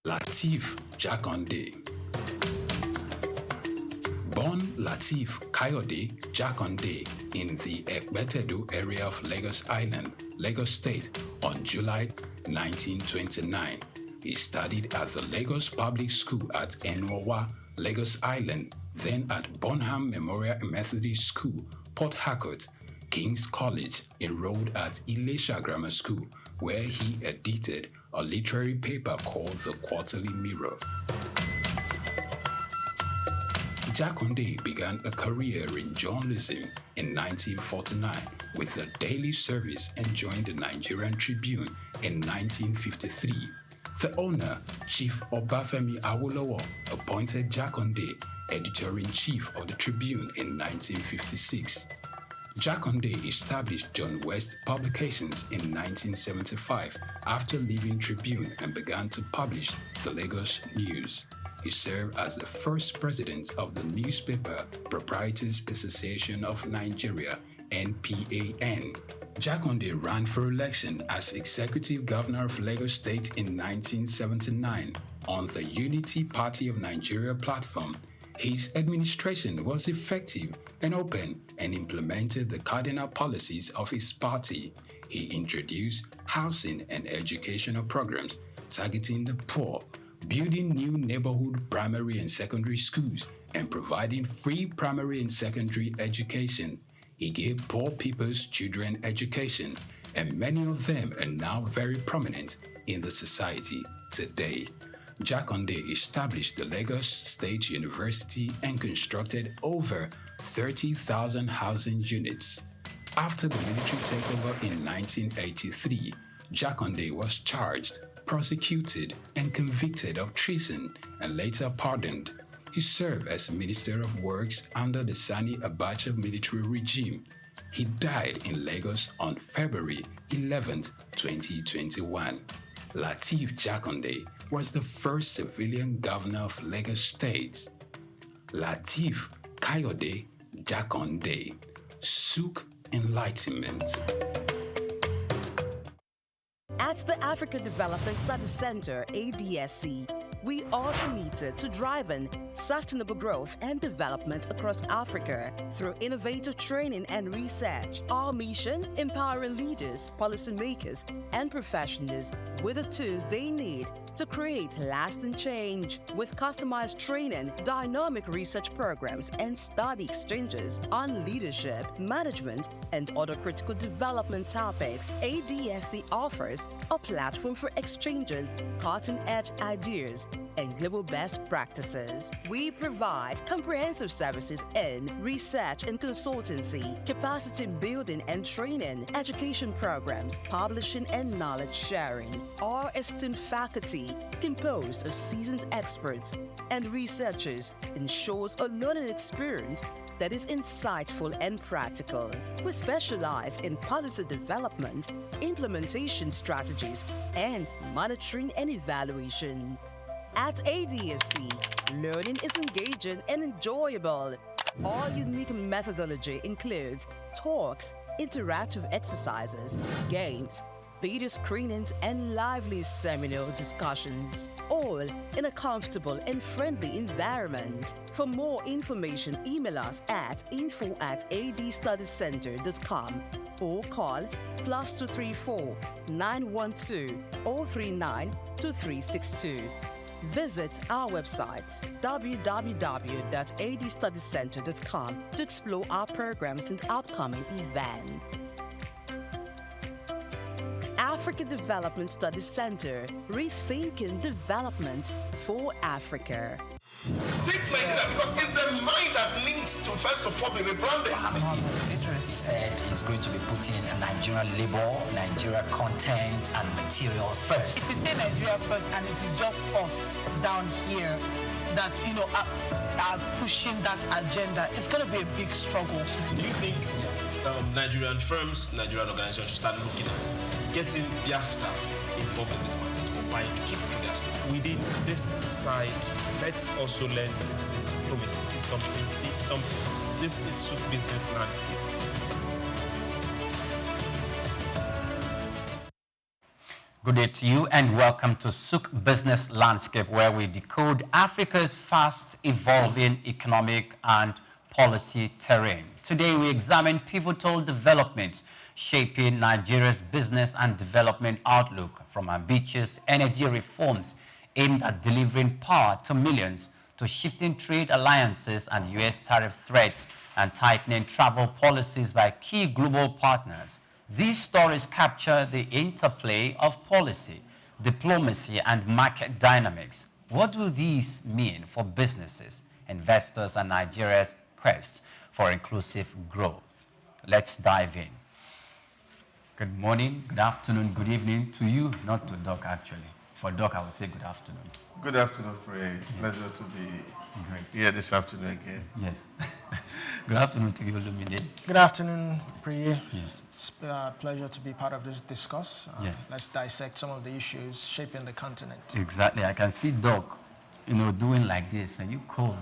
Lateef Jakande. Born Lateef Kayode Jakande in the Ekpetedo area of Lagos Island, Lagos State on July 1929. He studied at the Lagos Public School at Enowa, Lagos Island, then at Bonham Memorial Methodist School, Port Harcourt, King's College, enrolled at Ilesha Grammar School, where he edited a literary paper called The Quarterly Mirror. Jakande began a career in journalism in 1949 with the Daily Service and joined the Nigerian Tribune in 1953. The owner, Chief Obafemi Awolowo, appointed Jakande editor-in-chief of the Tribune in 1956. Jakande established John West Publications in 1975 after leaving Tribune and began to publish the Lagos News. He served as the first president of the Newspaper Proprietors Association of Nigeria, NPAN. Jakande ran for election as executive governor of Lagos State in 1979 on the Unity Party of Nigeria platform. His administration was effective and open and implemented the cardinal policies of his party. He introduced housing and educational programs targeting the poor, building new neighborhood primary and secondary schools, and providing free primary and secondary education. He gave poor people's children education, and many of them are now very prominent in the society today. Jakande established the Lagos State University and constructed over 30,000 housing units. After the military takeover in 1983, Jakande was charged, prosecuted, and convicted of treason and later pardoned. He served as Minister of Works under the Sani Abacha military regime. He died in Lagos on February 11, 2021. Lateef Jakande was the first civilian governor of Lagos State. Lateef Kayode Jakande, Souq Enlightenment. At the Africa Development Studies Center, ADSC, we are committed to driving sustainable growth and development across Africa through innovative training and research. Our mission: empowering leaders, policymakers, and professionals with the tools they need to create lasting change. With customized training, dynamic research programs, and study exchanges on leadership, management, and other critical development topics, ADSC offers a platform for exchanging cutting-edge ideas and global best practices. We provide comprehensive services in research and consultancy, capacity building and training, education programs, publishing, and knowledge sharing. Our esteemed faculty, composed of seasoned experts and researchers, ensures a learning experience that is insightful and practical. We specialize in policy development, implementation strategies, and monitoring and evaluation. At ADSC, learning is engaging and enjoyable. Our unique methodology includes talks, interactive exercises, games, video screenings, and lively seminar discussions, all in a comfortable and friendly environment. For more information, email us at info@adstudiescenter.com or call +234 912 039 2362. Visit our website www.adstudiescenter.com to explore our programs and upcoming events. Africa Development Studies Center, rethinking development for Africa. Take Nigeria because it's the mind that needs to first of all be rebranded. Idris said he's going to be putting Nigerian labor, Nigeria content and materials first. If we say Nigeria first and it is just us down here that, are pushing that agenda, it's going to be a big struggle. Do you think Nigerian firms, Nigerian organizations should start looking at getting their staff involved in this market or buying to keep for their staff? Within this side, let's also learn citizen diplomacy. See something. This is Souq Business Landscape. Good day to you and welcome to Souq Business Landscape, where we decode Africa's fast evolving economic and policy terrain. Today we examine pivotal developments shaping Nigeria's business and development outlook, from ambitious energy reforms aimed at delivering power to millions to shifting trade alliances and U.S. tariff threats and tightening travel policies by key global partners. These stories capture the interplay of policy, diplomacy, and market dynamics. What do these mean for businesses, investors, and Nigeria's quest for inclusive growth? Let's dive in. Good morning, good afternoon, good evening to you, not to Doc actually. For Doc, I would say good afternoon. Good afternoon, Frey. Pleasure to be here this afternoon again. Yes. Good afternoon to you, Lumide. Good afternoon, Priya. Yes. It's a pleasure to be part of this discourse. Yes. Let's dissect some of the issues shaping the continent. Exactly. I can see Doc, doing like this. Are you cold?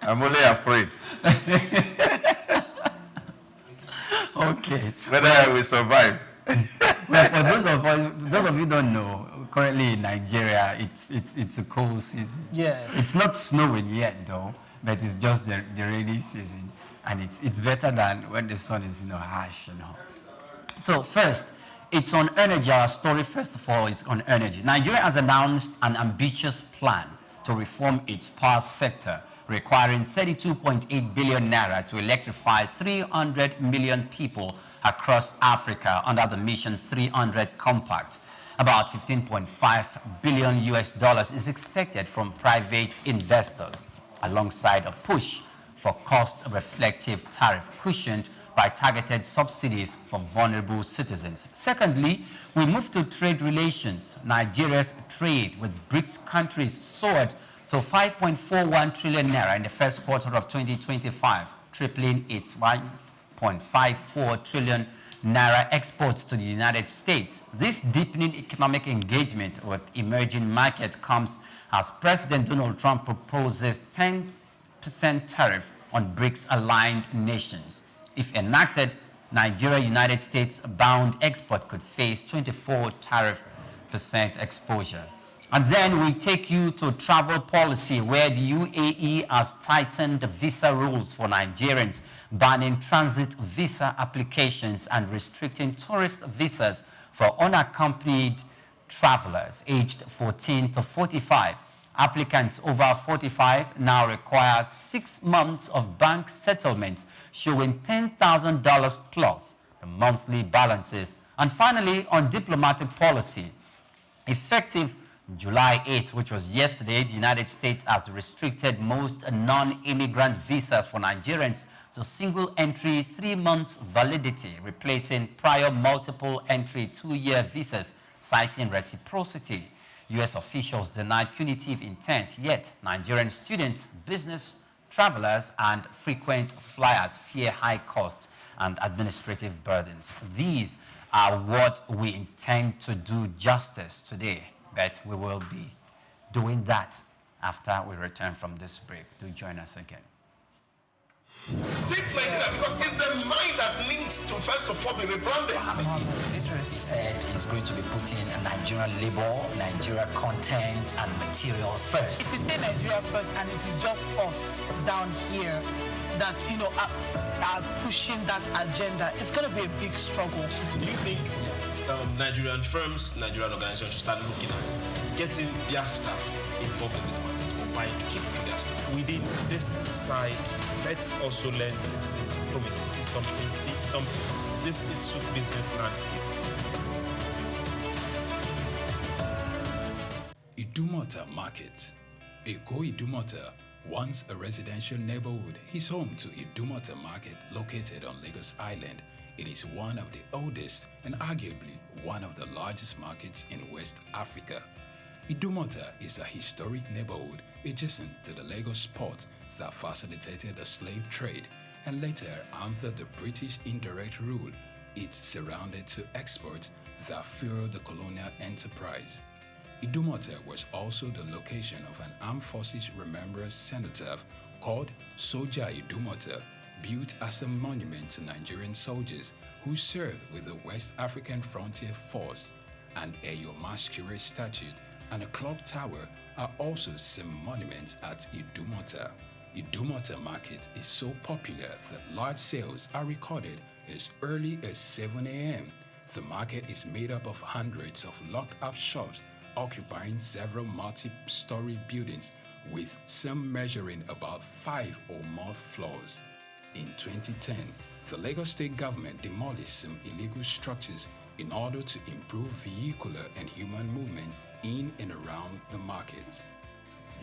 I'm only afraid. Okay. Whether I will survive. Well, for those of you who don't know, currently in Nigeria, it's a cold season. Yes. It's not snowing yet, though, but it's just the rainy season, and it's better than when the sun is harsh. So first, it's on energy. Our story, first of all, is on energy. Nigeria has announced an ambitious plan to reform its power sector, requiring 32.8 billion naira to electrify 300 million people across Africa under the Mission 300 Compact. About $15.5 billion is expected from private investors, alongside a push for cost-reflective tariff cushioned by targeted subsidies for vulnerable citizens. Secondly, we move to trade relations. Nigeria's trade with BRICS countries soared to 5.41 trillion naira in the first quarter of 2025, tripling its 1.54 trillion naira exports to the United States. This deepening economic engagement with emerging markets comes as President Donald Trump proposes 10% tariff on BRICS-aligned nations. If enacted, Nigeria-United States-bound export could face 24% tariff exposure. And then we take you to travel policy, where the UAE has tightened the visa rules for Nigerians, banning transit visa applications and restricting tourist visas for unaccompanied travelers aged 14 to 45. Applicants over 45 now require 6 months of bank settlements showing $10,000 plus the monthly balances. And finally, on diplomatic policy, effective July 8th, which was yesterday, the United States has restricted most non-immigrant visas for Nigerians to single-entry 3-month validity, replacing prior multiple-entry 2-year visas, citing reciprocity. U.S. officials denied punitive intent, yet Nigerian students, business travelers, and frequent flyers fear high costs and administrative burdens. These are what we intend to do justice today, but we will be doing that after we return from this break. Do join us again. Take Nigeria, because it's the mind that needs to first of all be rebranded. Idris said he's going to be putting Nigerian labor, Nigeria content, and materials first. If you say Nigeria first and it is just us down here that, are pushing that agenda, it's going to be a big struggle. Do you think Nigerian firms, Nigerian organizations should start looking at getting their staff involved in this market, or buying to keep for their staff? Within this side, let's also learn citizen diplomacy. See something. This is Souq Business Landscape. Idumota Market. Eko Idumota, once a residential neighborhood, is home to Idumota Market, located on Lagos Island. It is one of the oldest and arguably one of the largest markets in West Africa. Idumota is a historic neighborhood adjacent to the Lagos port that facilitated the slave trade and later, under the British indirect rule, it surrounded to exports that fueled the colonial enterprise. Idumota was also the location of an armed forces remembrance cenotaph called Soja Idumota, built as a monument to Nigerian soldiers who served with the West African Frontier Force. An Eyo Masquerade statue and a clock tower are also some monuments at Idumota. Idumota Market is so popular that large sales are recorded as early as 7 a.m. The market is made up of hundreds of locked-up shops occupying several multi-story buildings, with some measuring about 5 or more floors. In 2010, the Lagos State government demolished some illegal structures in order to improve vehicular and human movement in and around the markets.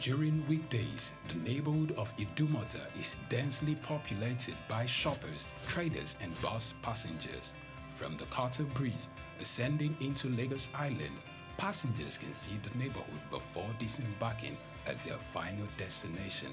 During weekdays, the neighborhood of Idumota is densely populated by shoppers, traders, and bus passengers. From the Carter Bridge, ascending into Lagos Island, passengers can see the neighborhood before disembarking at their final destination.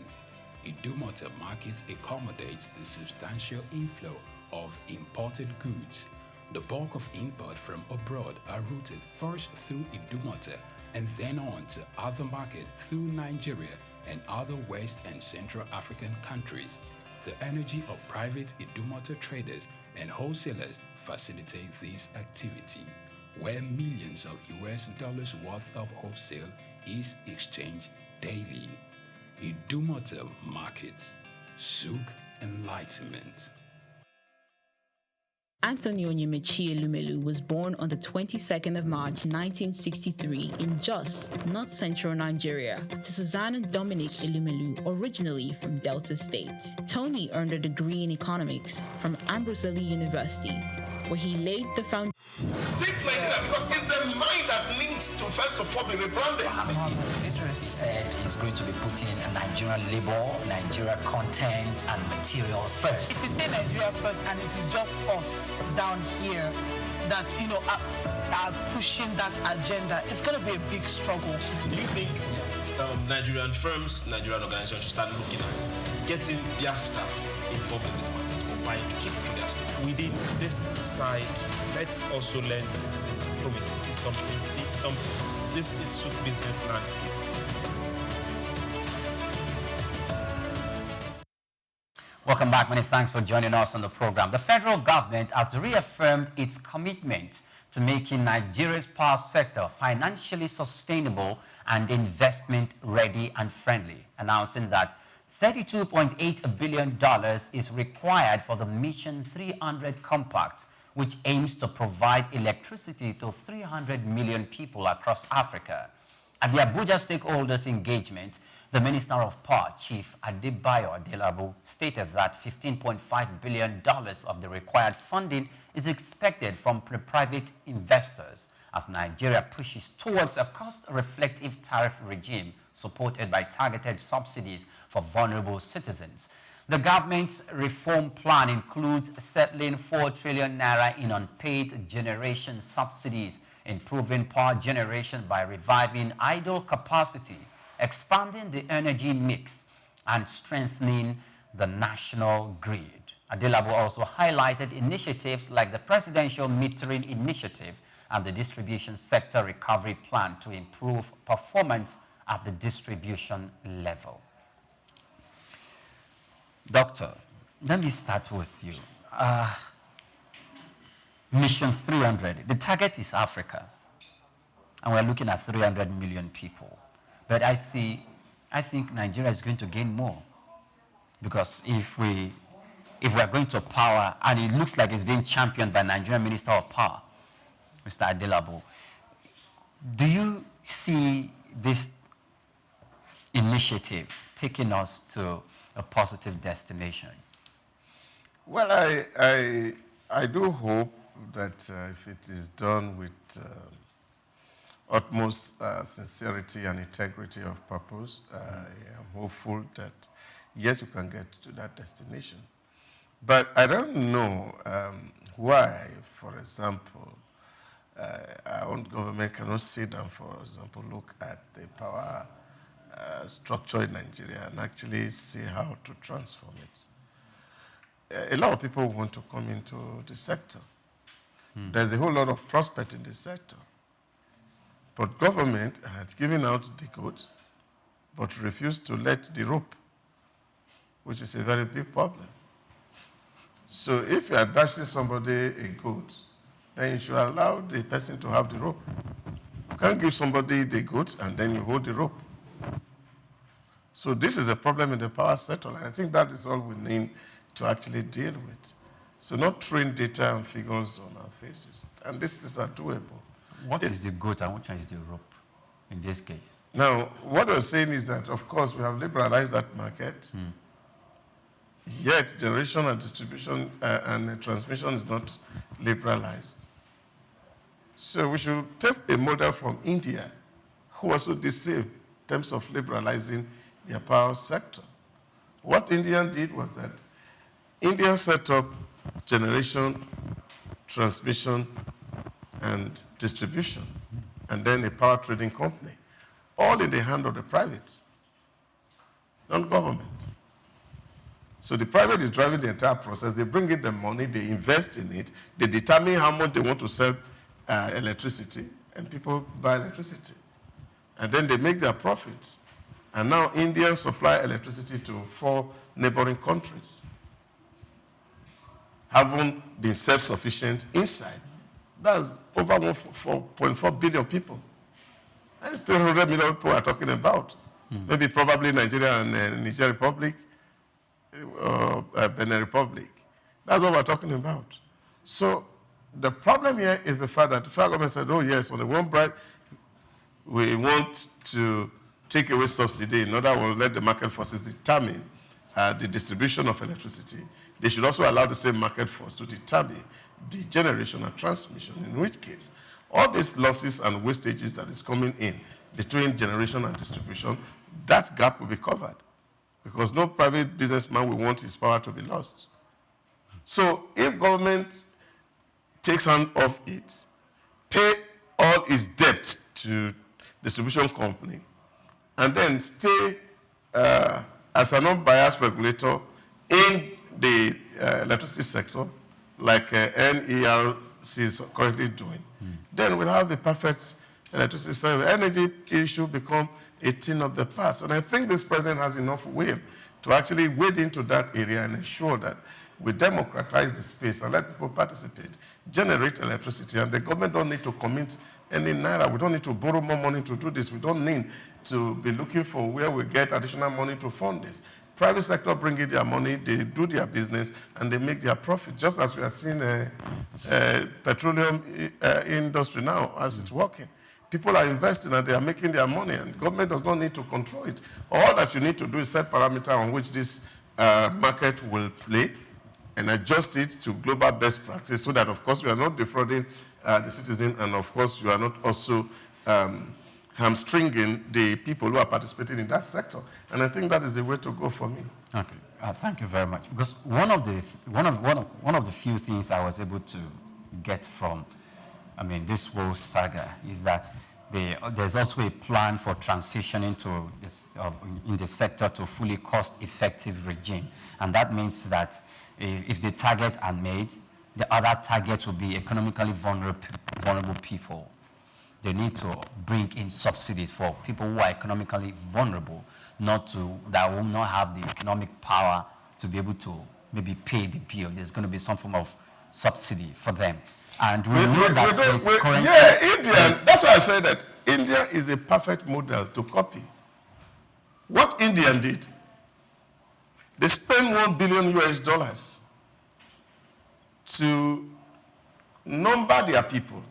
Idumota Market accommodates the substantial inflow of imported goods. The bulk of import from abroad are routed first through Idumota and then on to other markets through Nigeria and other West and Central African countries. The energy of private Idumota traders and wholesalers facilitate this activity, where millions of US dollars worth of wholesale is exchanged daily. Idumota Markets, Souq Enlightenment. Anthony Onyemachi Elumelu was born on the 22nd of March 1963 in Jos, North Central Nigeria, to Susanna Dominic Elumelu, originally from Delta State. Tony earned a degree in economics from Ambrose Ali University, where he laid the foundation. Take Nigeria because it's the mind that needs to first of all be rebranded. Idris said he's going to be putting Nigerian labor, Nigeria content and materials first. If you say Nigeria first and it is just us down here that, are pushing that agenda, it's going to be a big struggle. Do you think Nigerian firms, Nigerian organizations should start looking at getting their staff involved in this market or buying to keep for their staff? Within this side, let's also learn citizen diplomacy. See something. This is Souq Business Landscape. Welcome back. Many thanks for joining us on the program. The federal government has reaffirmed its commitment to making Nigeria's power sector financially sustainable and investment ready and friendly, announcing that $32.8 billion is required for the Mission 300 Compact, which aims to provide electricity to 300 million people across Africa. At the Abuja stakeholders engagement, the Minister of Power, Chief Adebayo Adelabu, stated that $15.5 billion of the required funding is expected from private investors as Nigeria pushes towards a cost-reflective tariff regime supported by targeted subsidies for vulnerable citizens. The government's reform plan includes settling 4 trillion naira in unpaid generation subsidies, improving power generation by reviving idle capacity, expanding the energy mix, and strengthening the national grid. Adelabu also highlighted initiatives like the Presidential Metering Initiative and the Distribution Sector Recovery Plan to improve performance at the distribution level. Doctor, let me start with you. Mission 300, the target is Africa, and we're looking at 300 million people. But I think Nigeria is going to gain more, because if we're going to power, and it looks like it's being championed by Nigerian Minister of Power, Mr. Adelabu, do you see this initiative taking us to a positive destination? Well, I do hope that if it is done with utmost sincerity and integrity of purpose, I am hopeful that, yes, we can get to that destination. But I don't know why, for example, our own government cannot sit down, for example, look at the power structure in Nigeria and actually see how to transform it. A lot of people want to come into the sector. There's a whole lot of prospect in the sector. But government had given out the goods, but refused to let the rope, which is a very big problem. So if you are dashing somebody a goat, then you should allow the person to have the rope. You can't give somebody the goat and then you hold the rope. So this is a problem in the power sector, and I think that is all we need to actually deal with. So not throwing data and figures on our faces. And these are doable. What is the goat and which one is the rope in this case? Now, what I'm saying is that, of course, we have liberalized that market. Yet, generation and distribution and transmission is not liberalized. So we should take a model from India, who also did the same in terms of liberalizing their power sector. What India did was that India set up generation, transmission, and distribution, and then a power trading company, all in the hand of the private, non-government. So the private is driving the entire process. They bring in the money, they invest in it, they determine how much they want to sell electricity, and people buy electricity. And then they make their profits. And now Indians supply electricity to 4 neighboring countries, having been self-sufficient inside. That's over 4.4 billion people. That's 300 million people we're talking about. Maybe probably Nigeria and Niger Republic, Benin Republic. That's what we're talking about. So the problem here is the fact that the federal government said, oh yes, on the one bright, we want to take away subsidy. In order to let the market forces determine the distribution of electricity. They should also allow the same market force to determine the generation and transmission, in which case all these losses and wastages that is coming in between generation and distribution, that gap will be covered, because no private businessman will want his power to be lost. So if government takes hand off it, pay all its debt to distribution company, and then stay as an unbiased regulator in the electricity sector, like NERC is currently doing, then we'll have the perfect electricity sector. Energy issue become a thing of the past. And I think this president has enough will to actually wade into that area and ensure that we democratize the space and let people participate, generate electricity, and the government don't need to commit any naira. We don't need to borrow more money to do this. We don't need to be looking for where we get additional money to fund this. Private sector bring in their money, they do their business, and they make their profit, just as we are seeing petroleum industry now as it's working. People are investing and they are making their money, and government does not need to control it. All that you need to do is set parameter on which this market will play and adjust it to global best practice so that, of course, we are not defrauding the citizen, and, of course, you are not also hamstringing the people who are participating in that sector. And I think that is the way to go for me. Okay, thank you very much. Because one of the few things I was able to get from, this whole saga is that there's also a plan for transitioning to this, in the sector to fully cost-effective regime, and that means that if the targets are made, the other targets will be economically vulnerable people. They need to bring in subsidies for people who are economically vulnerable, that will not have the economic power to be able to maybe pay the bill. There's going to be some form of subsidy for them. And we know that there's currently... Yeah, India, that's why I say that India is a perfect model to copy. What India did, they spent $1 billion US to number their people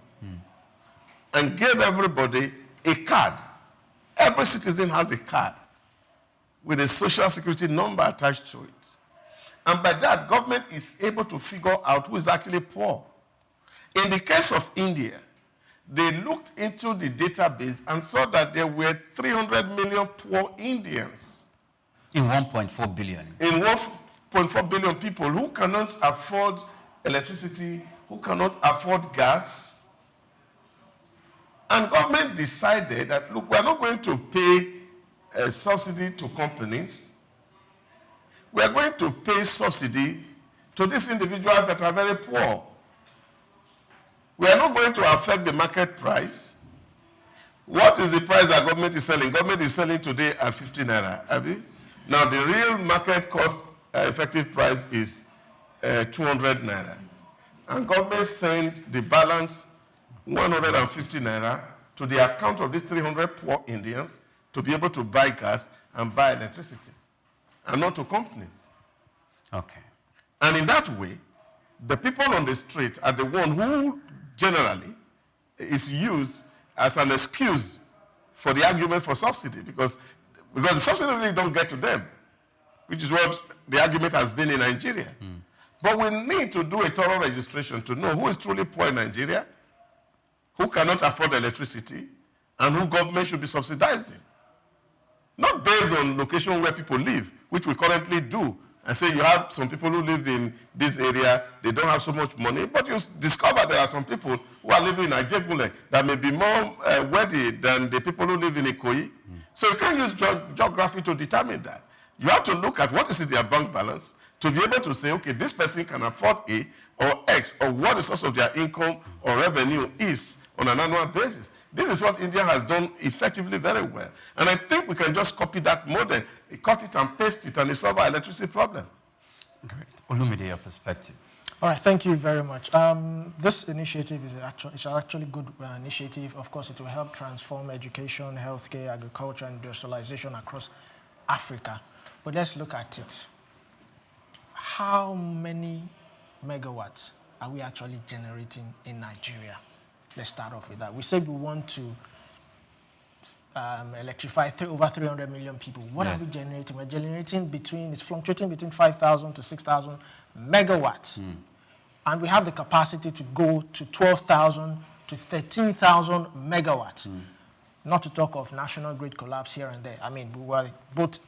and gave everybody a card. Every citizen has a card with a social security number attached to it. And by that, government is able to figure out who is actually poor. In the case of India, they looked into the database and saw that there were 300 million poor Indians. In 1.4 billion. In 1.4 billion people who cannot afford electricity, who cannot afford gas. And government decided that, look, we're not going to pay a subsidy to companies. We're going to pay subsidy to these individuals that are very poor. We are not going to affect the market price. What is the price that government is selling? Government is selling today at 50 naira, Abi. Now, the real market cost effective price is 200 naira. And government sent the balance 150 naira to the account of these 300 poor Indians to be able to buy gas and buy electricity, and not to companies. Okay. And in that way, the people on the street are the one who generally is used as an excuse for the argument for subsidy, because the subsidy really don't get to them, which is what the argument has been in Nigeria. But we need to do a thorough registration to know who is truly poor in Nigeria, who cannot afford electricity, and who government should be subsidizing. Not based on location where people live, which we currently do, and say you have some people who live in this area, they don't have so much money, but you discover there are some people who are living in Ajegule that may be more wealthy than the people who live in Ikoyi. So you can't use geography to determine that. You have to look at what is in their bank balance to be able to say, okay, this person can afford A or X, or what the source of their income or revenue is on an annual basis. This is what India has done effectively very well. And I think we can just copy that model, cut it and paste it, and solve our electricity problem. Great. Olumide, your perspective. All right, thank you very much. This initiative is actually good initiative. Of course, it will help transform education, healthcare, agriculture, and industrialization across Africa. But let's look at it. How many megawatts are we actually generating in Nigeria? Let's start off with that. We said we want to electrify over 300 million people. What are we generating? We're generating it's fluctuating between 5,000 to 6,000 megawatts. And we have the capacity to go to 12,000 to 13,000 megawatts. Not to talk of national grid collapse here and there. I mean, we were both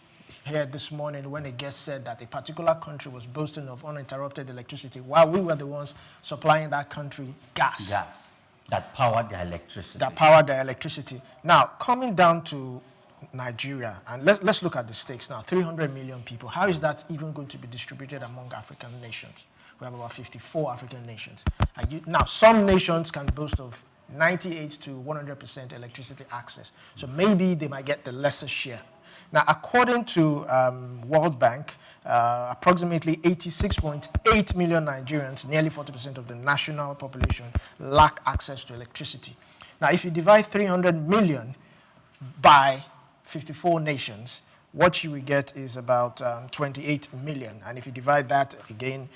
here this morning when a guest said that a particular country was boasting of uninterrupted electricity while we were the ones supplying that country gas. Gas. That powered their electricity. That powered their electricity. Now, coming down to Nigeria, and let's look at the stakes now. 300 million people. How is that even going to be distributed among African nations? We have about 54 African nations. Now, some nations can boast of 98 to 100% electricity access. So maybe they might get the lesser share. Now, according to World Bank, approximately 86.8 million Nigerians, nearly 40% of the national population, lack access to electricity. Now, if you divide 300 million by 54 nations, what you will get is about 28 million. And if you divide that, again,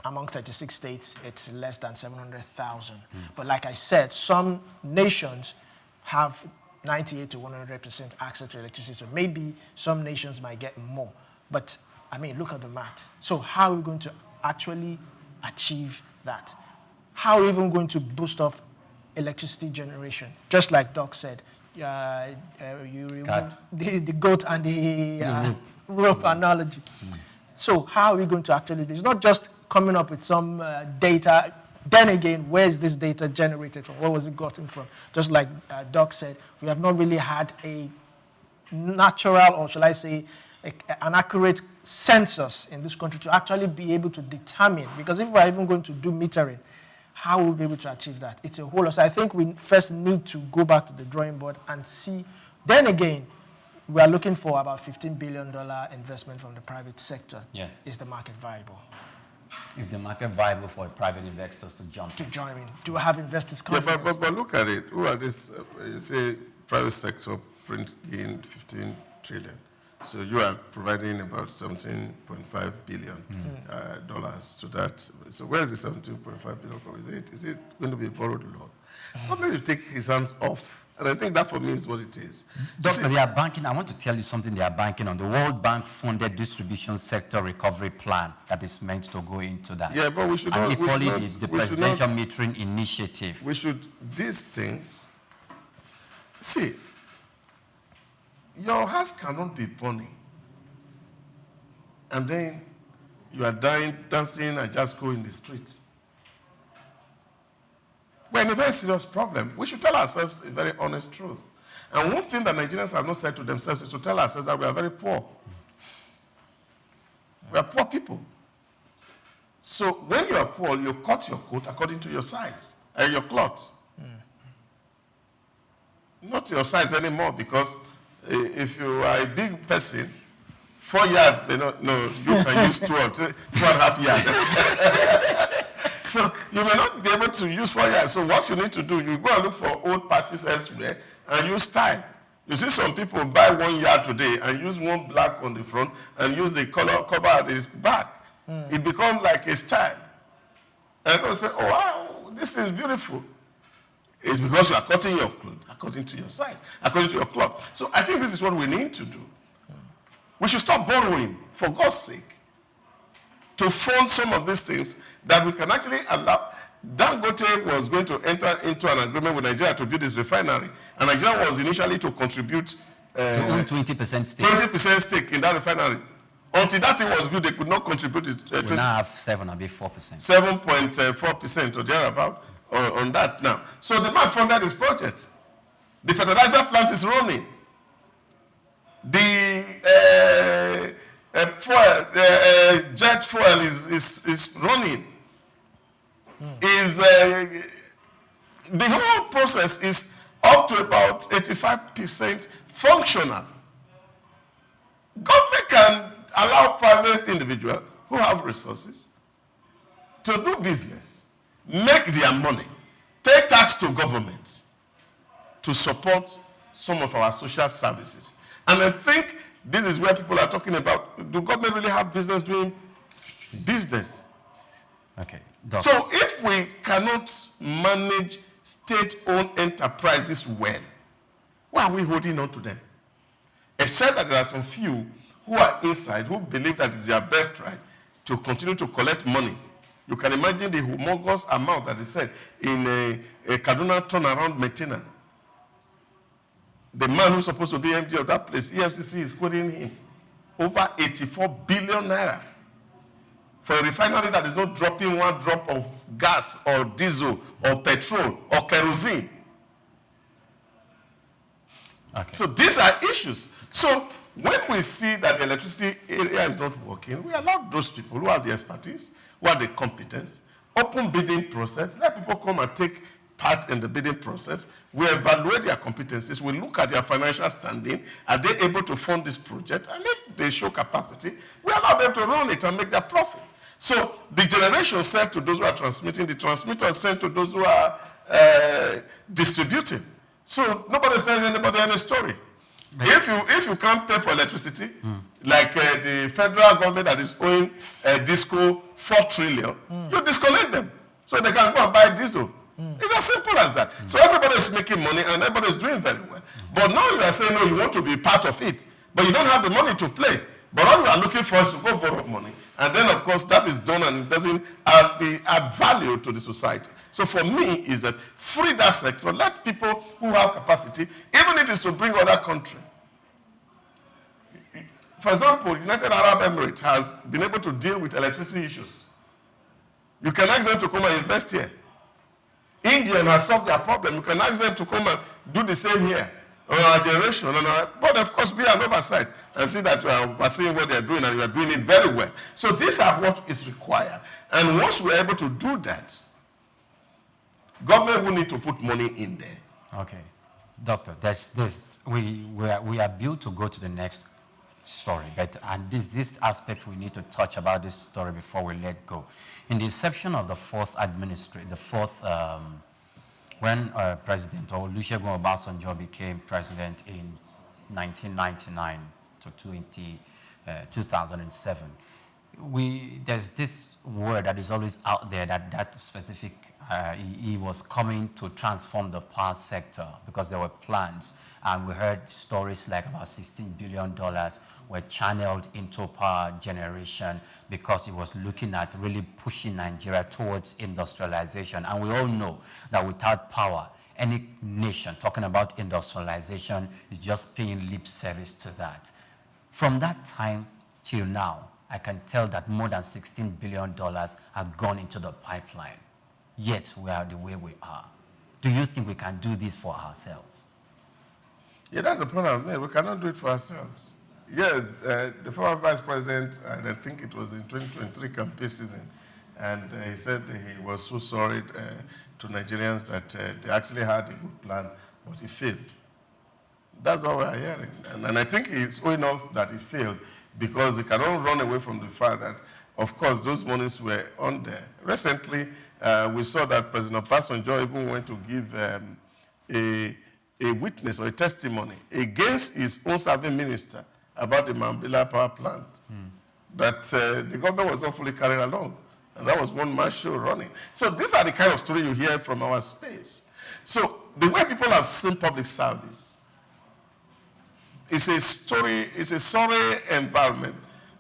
among 36 states, it's less than 700,000. But like I said, some nations have 98 to 100% access to electricity. So maybe some nations might get more. But, I mean, look at the math. So how are we going to actually achieve that? How are we even going to boost off electricity generation? Just like Doc said, you remove the goat and the rope analogy. So how are we going to actually do it? It's not just coming up with some data. Then again, where is this data generated from? Where was it gotten from? Just like Doc said, we have not really had a natural, or shall I say, an accurate census in this country to actually be able to determine. Because if we're even going to do metering, how will we be able to achieve that? It's a whole lot. So I think we first need to go back to the drawing board and see. Then again, we are looking for about $15 billion investment from the private sector. Yes. Is the market viable? Is the market viable for private investors to jump in? To join in. Do we have investors coming? Yeah, but look at it. Who are this? You say private sector print gain 15 trillion. So you are providing about $17.5 billion dollars to that. So where is the $17.5 billion from? Is it going to be a borrowed loan? How maybe you take his hands off? And I think that for me is what it is. Doctor, they are banking. I want to tell you something they are banking on. The World Bank funded distribution sector recovery plan that is meant to go into that. Yeah, but we should and not. equally, it's the presidential metering initiative. We should, these things, see, your house cannot be burning. And then you are dancing and just go in the street. We're in a very serious problem. We should tell ourselves a very honest truth. And one thing that Nigerians have not said to themselves is to tell ourselves that we are very poor. We are poor people. So when you are poor, you cut your coat according to your size, your cloth. Not your size anymore, because if you are a big person 4 yards, no, you can use 2 or 2.5 yards. So you may not be able to use 4 yards. So what you need to do, you go and look for old patches elsewhere and use tile. You see some people buy 1 yard today and use one black on the front and use the color cover at his back. It becomes like a style. And people say, oh, wow, this is beautiful. It's because you are cutting your clothes according to your size, according to your cloth. So I think this is what we need to do. We should stop borrowing, for God's sake, to fund some of these things that we can actually allow. Dangote was going to enter into an agreement with Nigeria to build this refinery. And Nigeria was initially to contribute 20% stake. 20% stake in that refinery. Until that thing was built, they could not contribute it. We now have 4%. 7.4% or thereabout on that now. So the man funded this project. The fertilizer plant is running. The jet fuel is running. The whole process is up to about 85% functional. Government can allow private individuals who have resources to do business, make their money, pay tax to government to support some of our social services. And I think this is where people are talking about, do government really have business doing business? Okay. So if we cannot manage state-owned enterprises well, why are we holding on to them? Except that there are some few who are inside, who believe that it's their birthright to continue to collect money. You can imagine the humongous amount that is said in a Kaduna turnaround maintenance. The man who's supposed to be MD of that place, EFCC is quoting him over 84 billion naira for a refinery that is not dropping one drop of gas or diesel or petrol or kerosene. Okay. So these are issues. So when we see that the electricity area is not working, we allow those people who have the expertise, who have the competence, open bidding process, let people come and take part in the bidding process. We evaluate their competencies, we look at their financial standing, are they able to fund this project, and if they show capacity, we allow them to run it and make their profit. So the generation sent to those who are transmitting, the transmitter sent to those who are distributing. So nobody's telling anybody any story. If you can't pay for electricity, like the federal government that is owing DISCO 4 trillion, you disconnect them so they can go and buy diesel. It's as simple as that. So everybody is making money and everybody is doing very well. But now you are saying, no, you want to be part of it, but you don't have the money to play. But all you are looking for is to go borrow money. And then, of course, that is done and it doesn't add value to the society. So for me, is that free that sector, let people who have capacity, even if it's to bring other country. For example, United Arab Emirates has been able to deal with electricity issues. You can ask them to come and invest here. India has solved their problem. You can ask them to come and do the same here. On our generation, but of course be an oversight and see that you are overseeing what they are doing and you are doing it very well. So these are what is required. And once we are able to do that, government will need to put money in there. Okay. Doctor, we are built to go to the next story, and this aspect we need to touch about this story before we let go. In the inception of the when President Olusegun Obasanjo became president in 1999 to 2007, there's this word that is always out there that specific, he was coming to transform the power sector because there were plans. And we heard stories like about $16 billion were channeled into power generation because it was looking at really pushing Nigeria towards industrialization. And we all know that without power, any nation talking about industrialization is just paying lip service to that. From that time till now, I can tell that more than $16 billion has gone into the pipeline. Yet we are the way we are. Do you think we can do this for ourselves? Yeah, that's the point I've made. We cannot do it for ourselves. Yes, the former vice president, and I think it was in 2023 campaign season, and he said he was so sorry to Nigerians that they actually had a good plan, but he failed. That's all we are hearing. And I think it's owing off that he failed because they cannot run away from the fact that, of course, those monies were on there. Recently, we saw that President Obasanjo even went to give a witness or a testimony against his own serving minister about the Mambila power plant, that the government was not fully carried along. And that was one man show running. So these are the kind of story you hear from our space. So the way people have seen public service, it's a story, it's a sorry environment.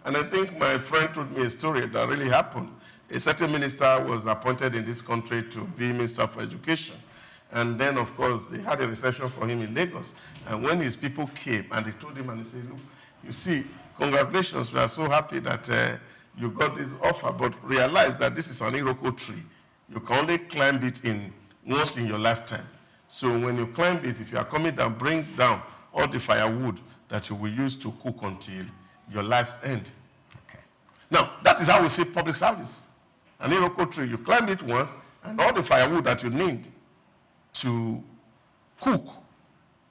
And I think my friend told me a story that really happened. A certain minister was appointed in this country to be Minister for Education. And then, of course, they had a reception for him in Lagos. And when his people came and they told him, and they said, look, you see, congratulations, we are so happy that you got this offer, but realize that this is an Iroko tree. You can only climb it once in your lifetime. So when you climb it, if you are coming down, bring down all the firewood that you will use to cook until your life's end. Okay. Now, that is how we see public service. An Iroko tree, you climb it once, and all the firewood that you need to cook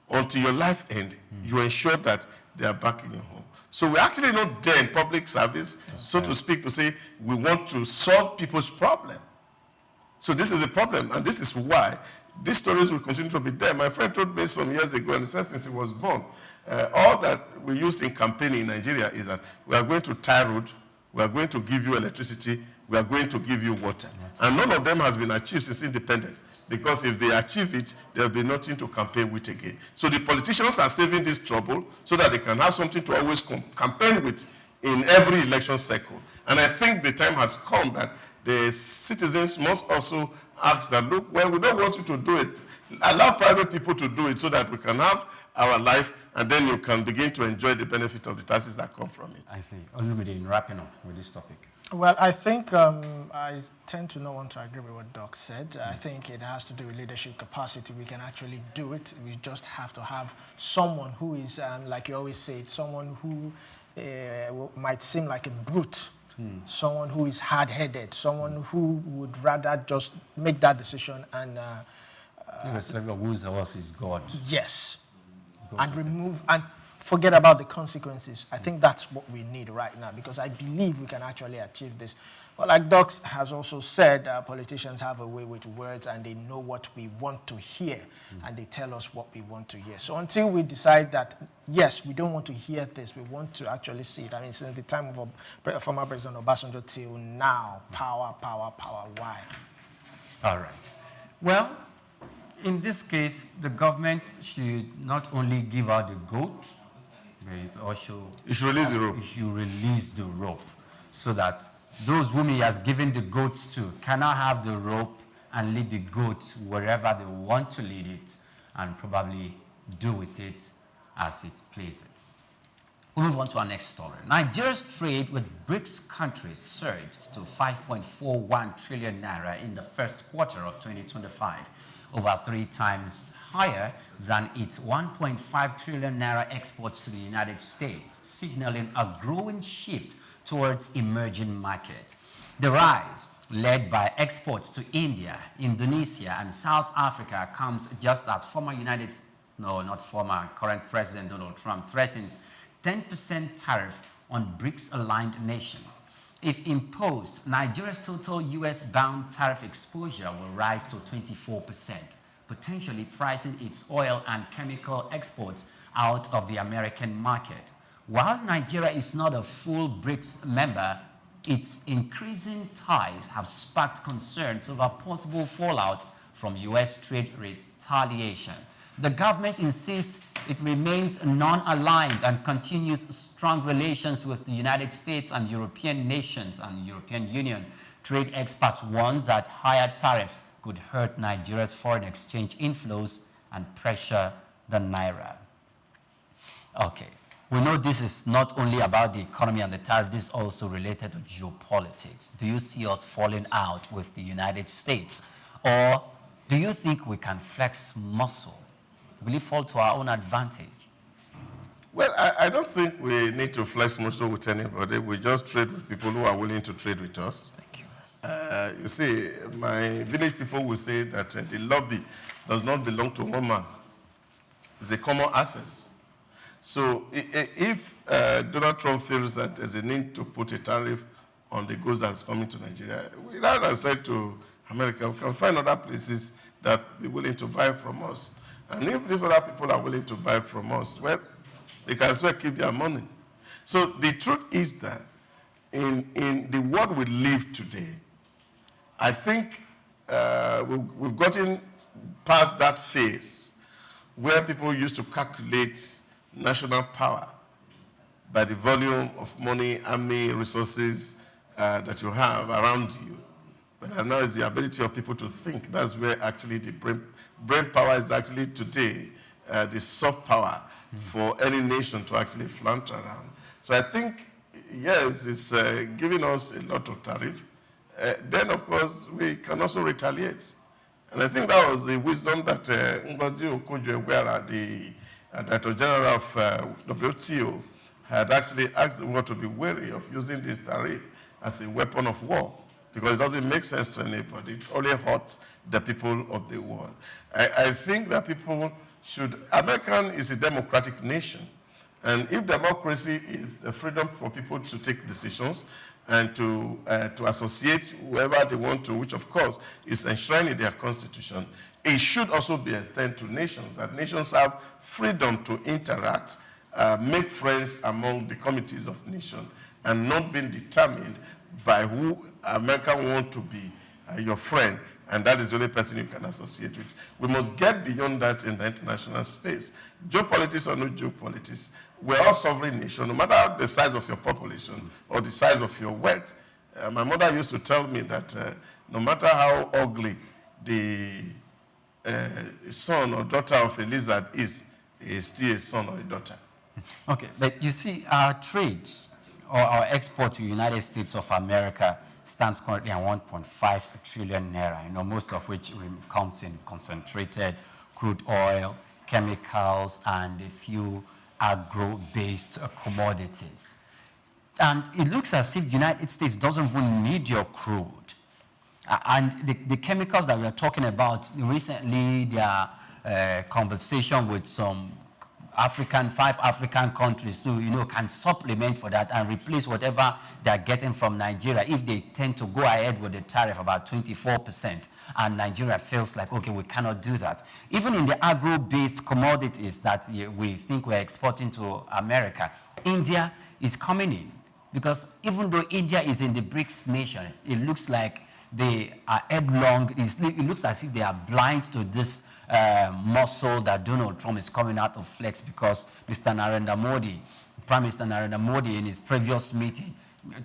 until your life end, you ensure that they are back in your home. So we're actually not there in public service, so to speak, to say we want to solve people's problem. So this is a problem, and this is why these stories will continue to be there. My friend told me some years ago, and he said since he was born, all that we use in campaigning in Nigeria is that we are going to tie road, we are going to give you electricity, we are going to give you water. And none of them has been achieved since independence. Because if they achieve it, there will be nothing to campaign with again. So the politicians are saving this trouble so that they can have something to always campaign with in every election cycle. And I think the time has come that the citizens must also ask that, look, well, we don't want you to do it. Allow private people to do it so that we can have our life, and then you can begin to enjoy the benefit of the taxes that come from it. I see. Olumide, wrapping up with this topic. Well, I think I tend to not want to agree with what Doc said. I think it has to do with leadership capacity. We can actually do it. We just have to have someone who is, like you always say, someone who might seem like a brute, someone who is hard-headed, someone who would rather just make that decision and... whose horse is God. Yes. And remove... and forget about the consequences. I think that's what we need right now, because I believe we can actually achieve this. Well, like Doc has also said, politicians have a way with words, and they know what we want to hear, and they tell us what we want to hear. So until we decide that, yes, we don't want to hear this, we want to actually see it. I mean, since the time of former President Obasanjo till now, power, power, power. Why? All right. Well, in this case, the government should not only give out the goat, but also you should release the rope. You should release the rope, so that those whom he has given the goats to cannot have the rope and lead the goats wherever they want to lead it, and probably do with it as it pleases. We'll move on to our next story. Nigeria's trade with BRICS countries surged to 5.41 trillion naira in the first quarter of 2025, over 3 times higher than its 1.5 trillion naira exports to the United States, signaling a growing shift towards emerging markets. The rise, led by exports to India, Indonesia, and South Africa, comes just as current President Donald Trump threatens 10% tariff on BRICS-aligned nations. If imposed, Nigeria's total U.S.-bound tariff exposure will rise to 24%, potentially pricing its oil and chemical exports out of the American market. While Nigeria is not a full BRICS member, its increasing ties have sparked concerns over possible fallout from U.S. trade retaliation. The government insists it remains non-aligned and continues strong relations with the United States and European nations and European Union. Trade experts warn that higher tariff could hurt Nigeria's foreign exchange inflows and pressure the naira. Okay, we know this is not only about the economy and the tariff, this is also related to geopolitics. Do you see us falling out with the United States? Or do you think we can flex muscle? Will it fall to our own advantage? Well, I don't think we need to flex muscle with anybody. We just trade with people who are willing to trade with us. Thank you. You see, my village people will say that the lobby does not belong to one man. It's a common access. So if Donald Trump feels that there's a need to put a tariff on the goods that's coming to Nigeria, rather than say to America, we can find other places that be willing to buy from us. And if these other people are willing to buy from us, well, they can as well keep their money. So the truth is that in the world we live today, I think we've gotten past that phase where people used to calculate national power by the volume of money, army, resources that you have around you. But now it's the ability of people to think. That's where actually the brain power is actually today the soft power for any nation to actually flaunt around. So I think, yes, it's giving us a lot of tariff. Then, of course, we can also retaliate. And I think that was the wisdom that Ngozi Okonjo-Iweala, the Director General of WTO, had actually asked the world to be wary of using this tariff as a weapon of war, because it doesn't make sense to anybody. It only hurts the people of the world. I think that people should, American is a democratic nation, and if democracy is the freedom for people to take decisions and to associate whoever they want to, which of course is enshrined in their constitution, it should also be extended to nations, that nations have freedom to interact, make friends among the communities of nations, and not being determined by who America want to be your friend, and that is the only person you can associate with. We must get beyond that in the international space. Geopolitics or no geopolitics, we're all sovereign nations, no matter the size of your population or the size of your wealth. My mother used to tell me that no matter how ugly the son or daughter of a lizard is still a son or a daughter. Okay, but you see, our trade or our export to the United States of America stands currently at 1.5 trillion naira, most of which comes in concentrated crude oil, chemicals, and a few agro-based commodities. And it looks as if the United States doesn't even need your crude. And the chemicals that we are talking about, recently there are conversation with some five African countries who, can supplement for that and replace whatever they're getting from Nigeria if they tend to go ahead with the tariff about 24%. And Nigeria feels like, okay, we cannot do that. Even in the agro-based commodities that we think we're exporting to America, India is coming in. Because even though India is in the BRICS nation, it looks like they are headlong. It looks as if they are blind to this muscle that Donald Trump is coming out of flex, because Mr. Narendra Modi, Prime Minister Narendra Modi, in his previous meeting,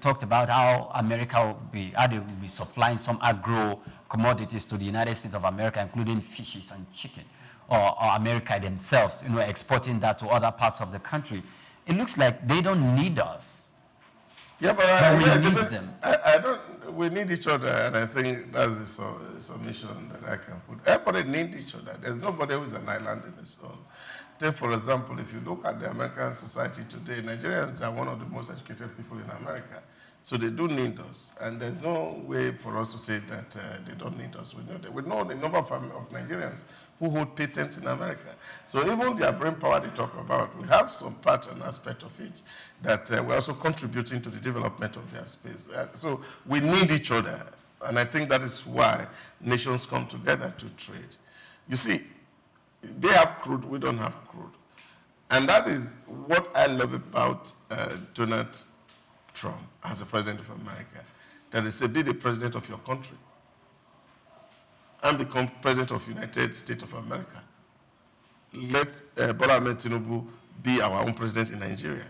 talked about how America they will be supplying some agro commodities to the United States of America, including fishes and chicken, or America themselves, exporting that to other parts of the country. It looks like they don't need us. Yeah, but we need them. We need each other, and I think that's the submission that I can put. Everybody needs each other. There's nobody who is an island in its own. Take, for example, if you look at the American society today, Nigerians are one of the most educated people in America. So they do need us, and there's no way for us to say that they don't need us. We know the number of Nigerians who hold patents in America. So even their brain power they talk about, we have some part and aspect of it that we're also contributing to the development of their space. So we need each other, and I think that is why nations come together to trade. You see, they have crude, we don't have crude. And that is what I love about Donald Trump as the president of America, that is to be the president of your country and become president of the United States of America. Let Bola Ahmed Tinubu be our own president in Nigeria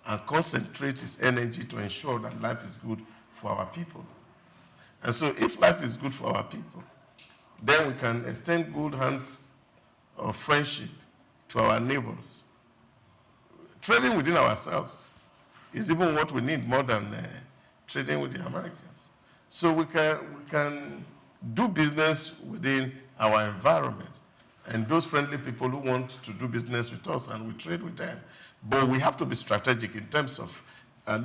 and concentrate his energy to ensure that life is good for our people. And so if life is good for our people, then we can extend good hands of friendship to our neighbors. Trading within ourselves is even what we need more than trading with the Americans. So we can do business within our environment, and those friendly people who want to do business with us, and we trade with them. But we have to be strategic in terms of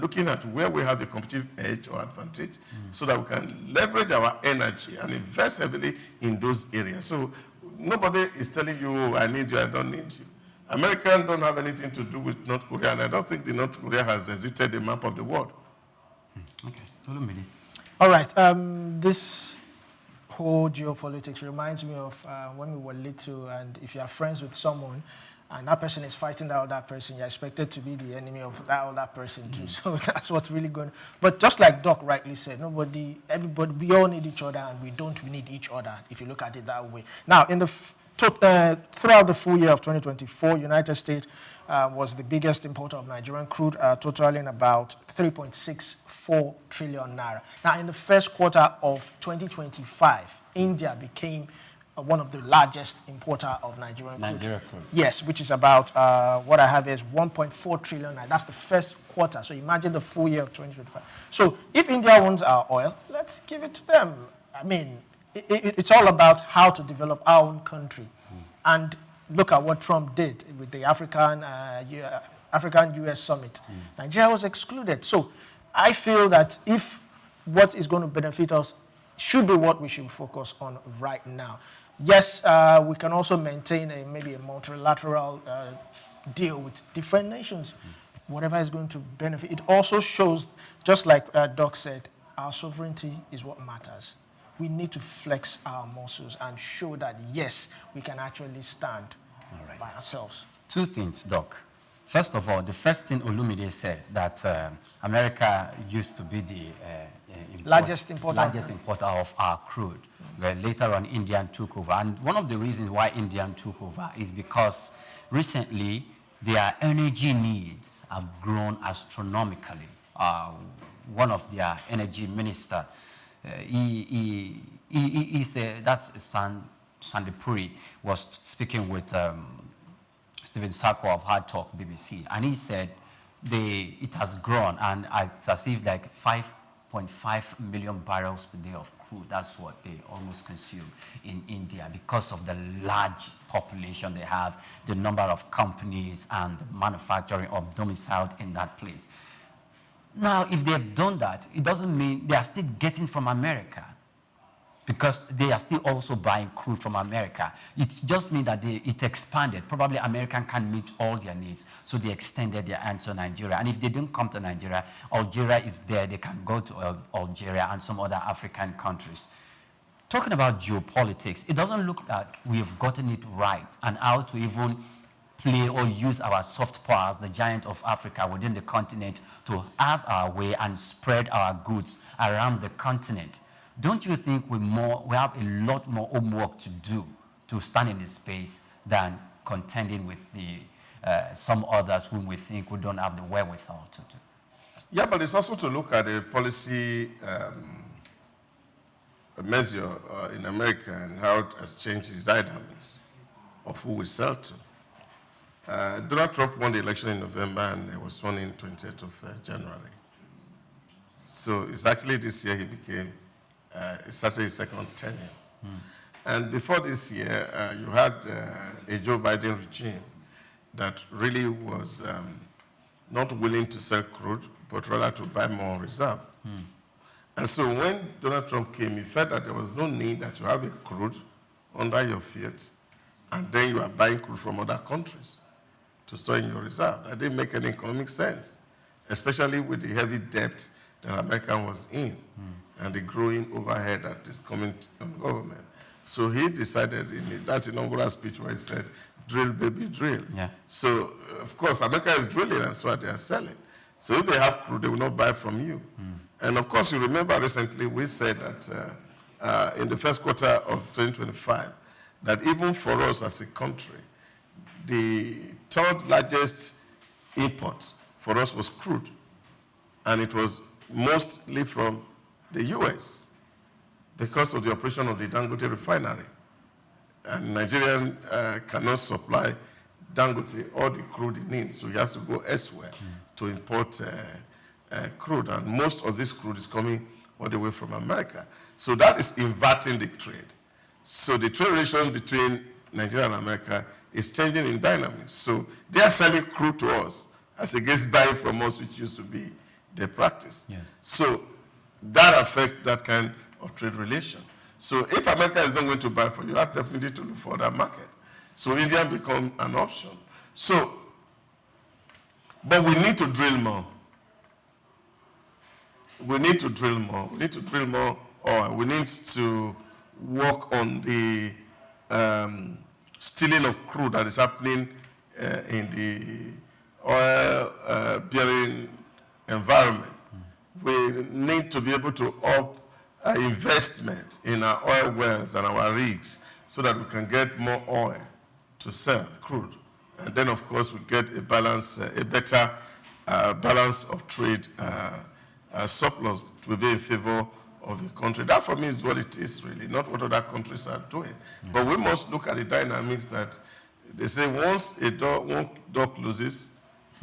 looking at where we have a competitive edge or advantage, so that we can leverage our energy and invest heavily in those areas. So nobody is telling you, I need you, I don't need you. Americans don't have anything to do with North Korea, and I don't think the North Korea has exited the map of the world. Okay, Olumide. All right, this whole geopolitics reminds me of when we were little, and if you are friends with someone, and that person is fighting that other person, you're expected to be the enemy of that other person too. So that's what's really going on. But just like Doc rightly said, everybody, we all need each other, and we need each other, if you look at it that way. Now, in the throughout the full year of 2024, United States was the biggest importer of Nigerian crude, totaling about 3.64 trillion naira. Now, in the first quarter of 2025, India became one of the largest importer of Nigerian crude. Yes, which is about, what I have is 1.4 trillion naira. That's the first quarter. So imagine the full year of 2025. So if India wants our oil, let's give it to them. I mean, it's all about how to develop our own country. And look at what Trump did with the African-US summit. Nigeria was excluded. So I feel that if what is going to benefit us should be what we should focus on right now. Yes, we can also maintain maybe a multilateral deal with different nations, whatever is going to benefit. It also shows, just like Doc said, our sovereignty is what matters. We need to flex our muscles and show that, yes, we can actually stand by ourselves. Two things, Doc. First of all, the first thing Olumide said, that America used to be the largest importer of our crude, where later on India took over. And one of the reasons why India took over is because recently their energy needs have grown astronomically. One of their energy minister, he said, that's Sandipuri, was speaking with Stephen Souq of Hard Talk BBC, and he said it has grown, and it's as if like 5.5 million barrels per day of crude. That's what they almost consume in India because of the large population they have, the number of companies and manufacturing of domiciled in that place. Now, if they've done that, it doesn't mean they are still getting from America, because they are still also buying crude from America. It just means that it expanded. Probably American can't meet all their needs, so they extended their hand to Nigeria. And if they don't come to Nigeria, Algeria is there. They can go to Algeria and some other African countries. Talking about geopolitics, it doesn't look like we've gotten it right and how to even play or use our soft power as the giant of Africa within the continent to have our way and spread our goods around the continent. Don't you think we have a lot more homework to do to stand in this space than contending with some others whom we think we don't have the wherewithal to do? Yeah, but it's also to look at the policy measure in America and how it has changed the dynamics of who we sell to. Donald Trump won the election in November, and it was sworn in 20th of January. So it's actually this year he became, it's actually his second tenure. And before this year, you had a Joe Biden regime that really was not willing to sell crude, but rather to buy more reserve. And so when Donald Trump came, he felt that there was no need that you have a crude under your feet, and then you are buying crude from other countries to store in your reserve. That didn't make any economic sense, especially with the heavy debt that America was in and the growing overhead that is coming on government. So he decided in that inaugural speech where he said, drill, baby, drill. Yeah. So, of course, America is drilling, and that's what they are selling. So if they have crude, they will not buy from you. And of course, you remember recently we said that in the first quarter of 2025, that even for us as a country, the third largest import for us was crude. And it was mostly from the US because of the operation of the Dangote refinery. And Nigerian cannot supply Dangote all the crude it needs, so he has to go elsewhere to import crude. And most of this crude is coming all the way from America. So that is inverting the trade. So the trade relations between Nigeria and America is changing in dynamics. So they are selling crude to us as against buying from us, which used to be their practice. Yes. So that affects that kind of trade relation. So if America is not going to buy for you, you have definitely to look for that market. So India becomes an option. So, but we need to drill more. We need to drill more. We need to drill more oil. We need to work on the stealing of crude that is happening in the oil-bearing environment. We need to be able to up investment in our oil wells and our rigs so that we can get more oil to sell, crude. And then, of course, we get a balance, a better balance of trade surplus to be in favor of the country. That, for me, is what it is, really, not what other countries are doing. But we must look at the dynamics that they say once one door closes,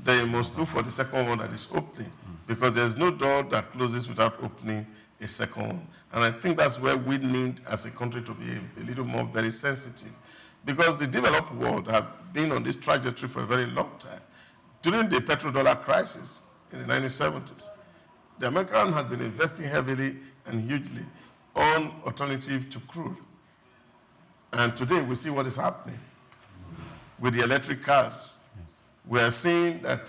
then you must look for the second one that is opening, because there's no door that closes without opening a second one. And I think that's where we need, as a country, to be a little more very sensitive, because the developed world have been on this trajectory for a very long time. During the petrodollar crisis in the 1970s, the Americans had been investing heavily and hugely on alternative to crude. And today we see what is happening with the electric cars. Yes. We are seeing that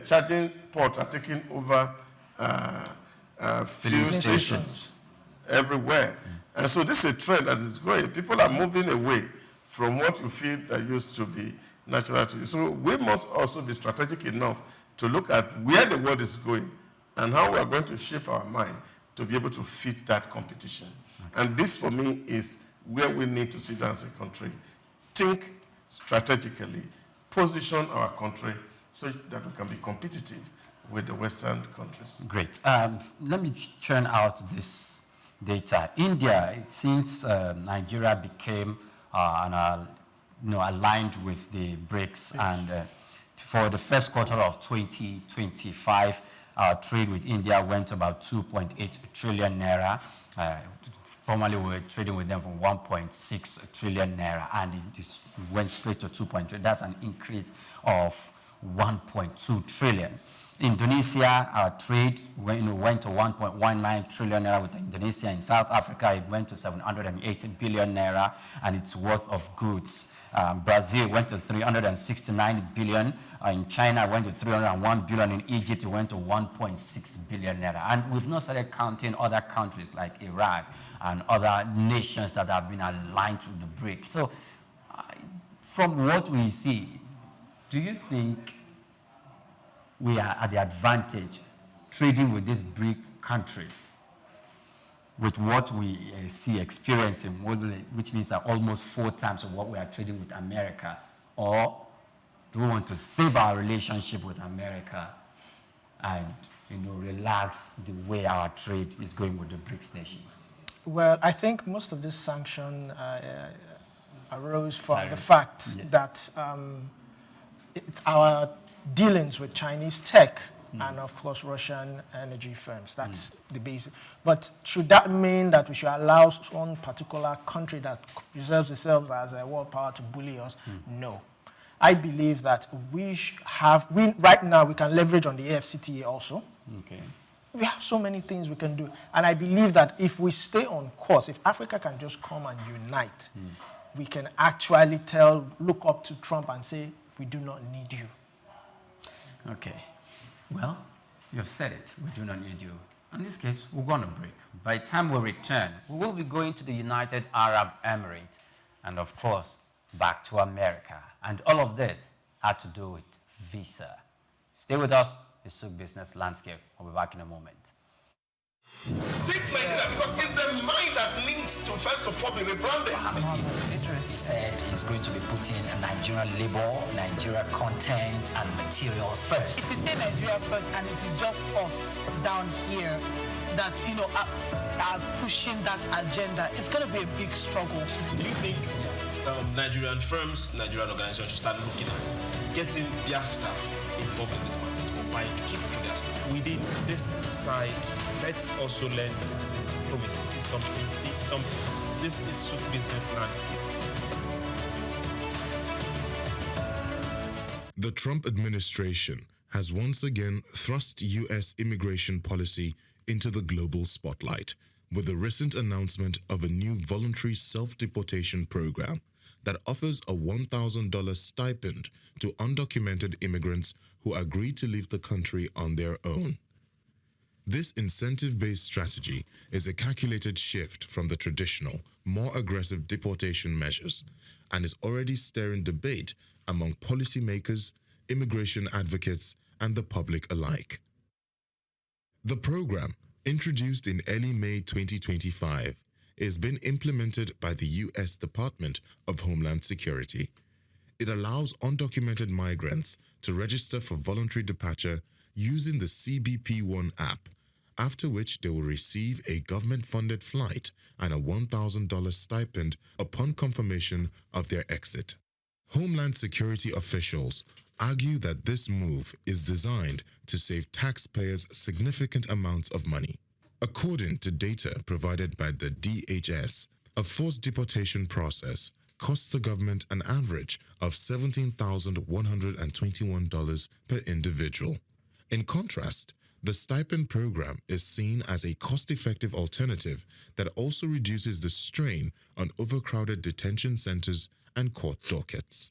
charging ports are taking over fuel stations everywhere. And so this is a trend that is growing. People are moving away from what you feel that used to be natural to you. So we must also be strategic enough to look at where the world is going and how we are going to shape our mind to be able to fit that competition. Okay. And this, for me, is where we need to sit down as a country, think strategically, position our country so that we can be competitive with the Western countries. Great. Let me churn out this data. India, since Nigeria became aligned with the BRICS, and for the first quarter of 2025, our trade with India went about 2.8 trillion naira. Formerly, we were trading with them for 1.6 trillion naira, and it just went straight to 2.3. That's an increase of 1.2 trillion. Indonesia, our trade went to 1.19 trillion naira with Indonesia. In South Africa, it went to 780 billion naira, and its worth of goods. Brazil went to 369 billion. In China, it went to 301 billion. In Egypt, it went to 1.6 billion naira. And we've not started counting other countries like Iraq and other nations that have been aligned to the BRICS. So, from what we see, do you think we are at the advantage trading with these BRIC countries with what we see experiencing, which means almost 4 times of what we are trading with America? Or do we want to save our relationship with America and relax the way our trade is going with the BRICS nations? Well, I think most of this sanction arose from the fact that our dealings with Chinese tech and, of course, Russian energy firms. That's the basis. But should that mean that we should allow one particular country that preserves itself as a world power to bully us? No. I believe that right now we can leverage on the AFCTA also. Okay. We have so many things we can do. And I believe that if we stay on course, if Africa can just come and unite, we can actually look up to Trump and say, we do not need you. Okay. Well, you've said it. We do not need you. In this case, we're going to break. By the time we return, we will be going to the United Arab Emirates and, of course, back to America. And all of this had to do with visa. Stay with us. It's Souq Business Landscape. I'll be back in a moment. Take Nigeria because it's the mind that needs to first of all be rebranded. Idris said he's going to be putting a Nigerian label, Nigeria content and materials first. If you say Nigeria first and it is just us down here that, are pushing that agenda, it's going to be a big struggle. Do you think Nigerian firms, Nigerian organizations should start looking at getting their staff involved in this market or buying to keep it for their staff? Within this side, let's also learn citizen diplomacy. See something. This is Souq Business Landscape. The Trump administration has once again thrust U.S. immigration policy into the global spotlight with the recent announcement of a new voluntary self-deportation program that offers a $1,000 stipend to undocumented immigrants who agree to leave the country on their own. This incentive-based strategy is a calculated shift from the traditional, more aggressive deportation measures and is already stirring debate among policymakers, immigration advocates, and the public alike. The program, introduced in early May 2025, is being implemented by the U.S. Department of Homeland Security. It allows undocumented migrants to register for voluntary departure using the CBP-1 app, after which they will receive a government-funded flight and a $1,000 stipend upon confirmation of their exit. Homeland Security officials argue that this move is designed to save taxpayers significant amounts of money. According to data provided by the DHS, a forced deportation process costs the government an average of $17,121 per individual. In contrast, the stipend program is seen as a cost-effective alternative that also reduces the strain on overcrowded detention centers and court dockets.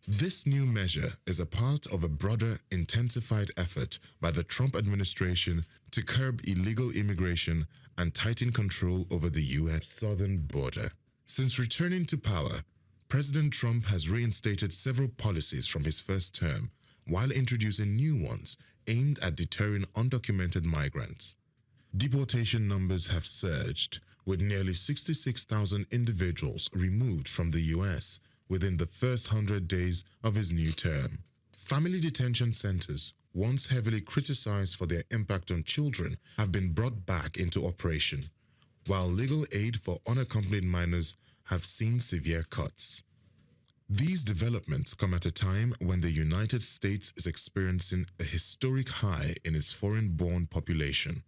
This new measure is a part of a broader, intensified effort by the Trump administration to curb illegal immigration and tighten control over the U.S. southern border. Since returning to power, President Trump has reinstated several policies from his first term, while introducing new ones aimed at deterring undocumented migrants. Deportation numbers have surged, with nearly 66,000 individuals removed from the U.S. within the first 100 days of his new term. Family detention centers, once heavily criticized for their impact on children, have been brought back into operation, while legal aid for unaccompanied minors have seen severe cuts. These developments come at a time when the United States is experiencing a historic high in its foreign-born population.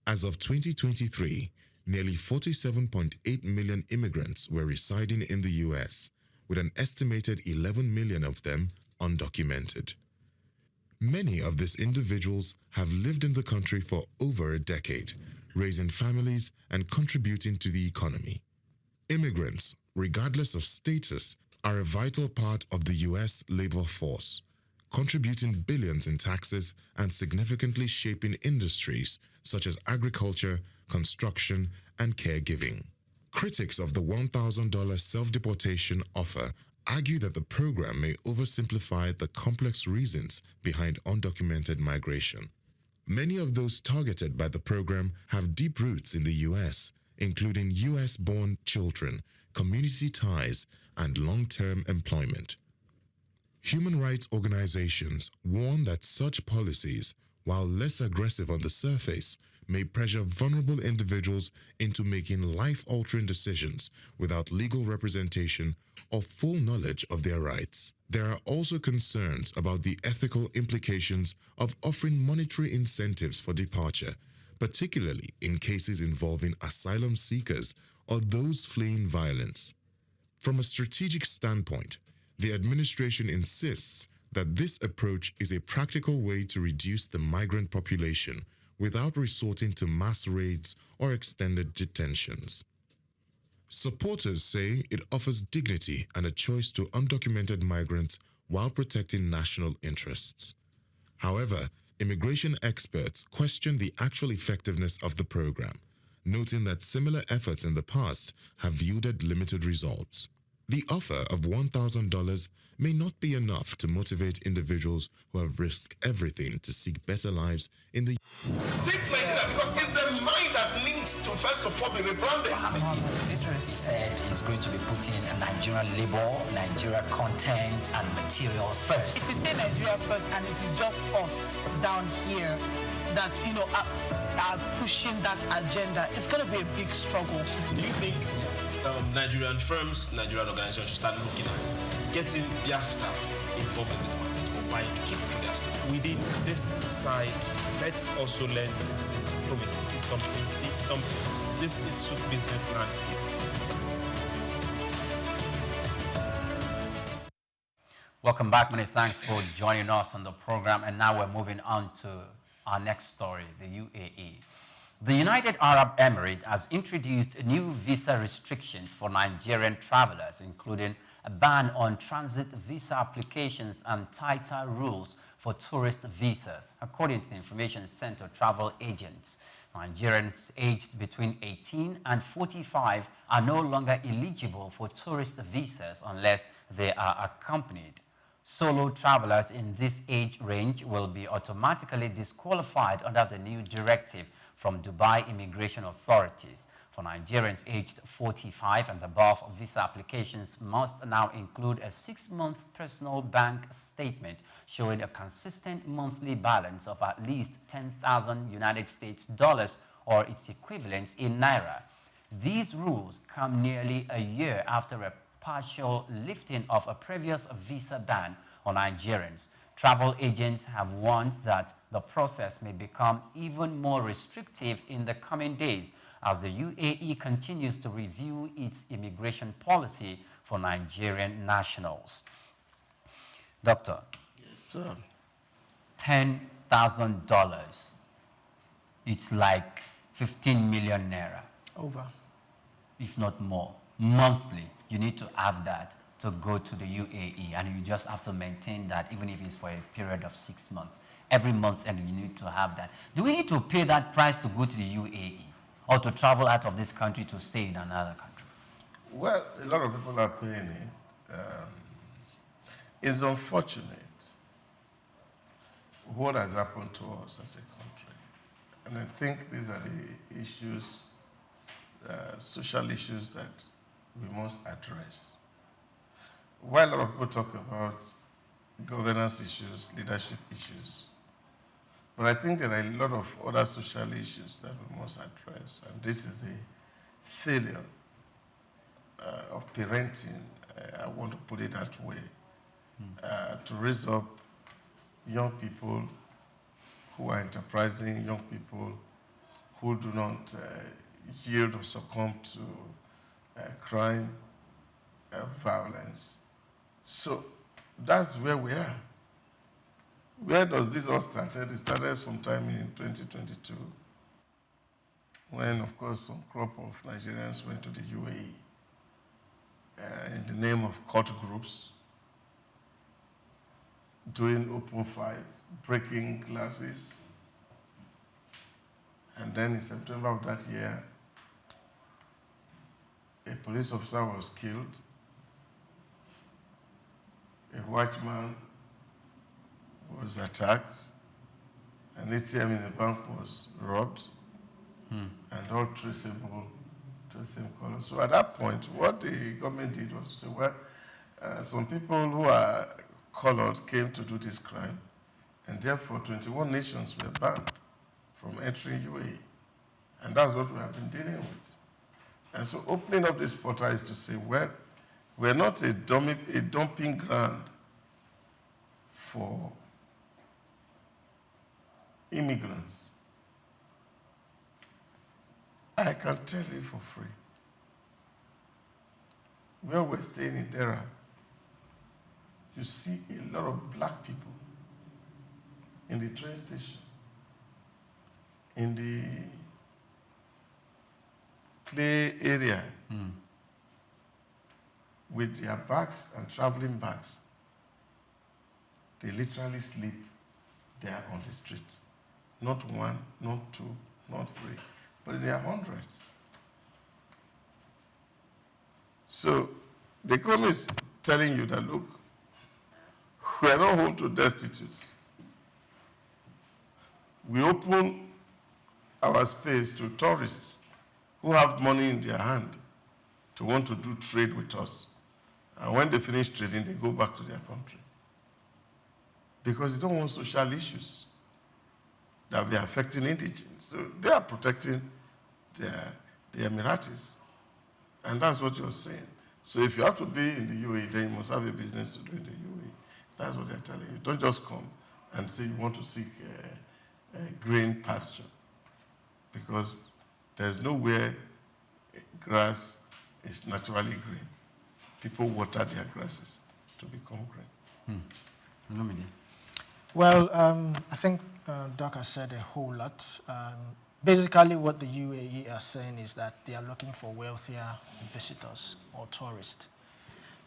As of 2023, nearly 47.8 million immigrants were residing in the U.S., with an estimated 11 million of them undocumented. Many of these individuals have lived in the country for over a decade, raising families and contributing to the economy. Immigrants, regardless of status, are a vital part of the U.S. labor force, contributing billions in taxes and significantly shaping industries such as agriculture, construction, and caregiving. Critics of the $1,000 self-deportation offer argue that the program may oversimplify the complex reasons behind undocumented migration. Many of those targeted by the program have deep roots in the U.S., including U.S.-born children, community ties, and long-term employment. Human rights organizations warn that such policies, while less aggressive on the surface, may pressure vulnerable individuals into making life-altering decisions without legal representation or full knowledge of their rights. There are also concerns about the ethical implications of offering monetary incentives for departure, particularly in cases involving asylum seekers or those fleeing violence. From a strategic standpoint, the administration insists that this approach is a practical way to reduce the migrant population without resorting to mass raids or extended detentions. Supporters say it offers dignity and a choice to undocumented migrants while protecting national interests. However, immigration experts question the actual effectiveness of the program, noting that similar efforts in the past have yielded limited results. The offer of $1,000 may not be enough to motivate individuals who have risked everything to seek better lives in the... Take Nigeria because it's the mind that needs to first of all be rebranded. It said he's going to be putting Nigerian labor, Nigeria content and materials first. If you say Nigeria first and it is just us down here that, are pushing that agenda, it's going to be a big struggle. Do you think Nigerian firms, Nigerian organizations should start looking at getting their staff involved in this market or buying to keep for their staff? Within this side, let's also learn citizen diplomacy. See something. This is Souq Business Landscape. Welcome back. Many thanks for joining us on the program. And now we're moving on to our next story, the UAE. The United Arab Emirates has introduced new visa restrictions for Nigerian travelers, including a ban on transit visa applications and tighter rules for tourist visas. According to the information sent to travel agents, Nigerians aged between 18 and 45 are no longer eligible for tourist visas unless they are accompanied. Solo travelers in this age range will be automatically disqualified under the new directive from Dubai immigration authorities. For Nigerians aged 45 and above, visa applications must now include a 6-month personal bank statement showing a consistent monthly balance of at least 10,000 United States dollars or its equivalents in Naira. These rules come nearly a year after a partial lifting of a previous visa ban on Nigerians. Travel agents have warned that the process may become even more restrictive in the coming days as the UAE continues to review its immigration policy for Nigerian nationals. Doctor. Yes, sir. $10,000. It's like 15 million Naira. Over. If not more. Monthly, you need to have that to go to the UAE, and you just have to maintain that even if it's for a period of 6 months. Every month, and you need to have that. Do we need to pay that price to go to the UAE or to travel out of this country to stay in another country? Well, a lot of people are paying it. It's unfortunate what has happened to us as a country. And I think these are the issues, social issues that we must address. While a lot of people talk about governance issues, leadership issues, but I think there are a lot of other social issues that we must address. And this is a failure of parenting, I want to put it that way, to raise up young people who are enterprising, young people who do not yield or succumb to crime, violence. So that's where we are. Where does this all start? It started sometime in 2022 when, of course, some crop of Nigerians went to the UAE in the name of cult groups, doing open fights, breaking glasses. And then in September of that year, a police officer was killed. A white man was attacked. An ATM in the bank was robbed, and all traceable to the same color. So at that point, what the government did was to say, well, some people who are colored came to do this crime, and therefore 21 nations were banned from entering UAE. And that's what we have been dealing with. And so opening up this portal is to say, well, we're not a dumping ground for immigrants. I can tell you for free. Where we're staying in Dera, you see a lot of black people in the train station, in the play area, with their bags and traveling bags. They literally sleep there on the street. Not one, not two, not three, but in their hundreds. So the government is telling you that, look, we are not home to destitutes. We open our space to tourists who have money in their hand to want to do trade with us. And when they finish trading, they go back to their country. Because they don't want social issues that will be affecting indigents. So they are protecting the Emiratis. And that's what you're saying. So if you have to be in the UAE, then you must have a business to do in the UAE. That's what they're telling you. Don't just come and say you want to seek green pasture. Because there's nowhere grass is naturally green. People water their grasses to become green. Well, I think Doc has said a whole lot. basically what the UAE are saying is that they are looking for wealthier visitors or tourists.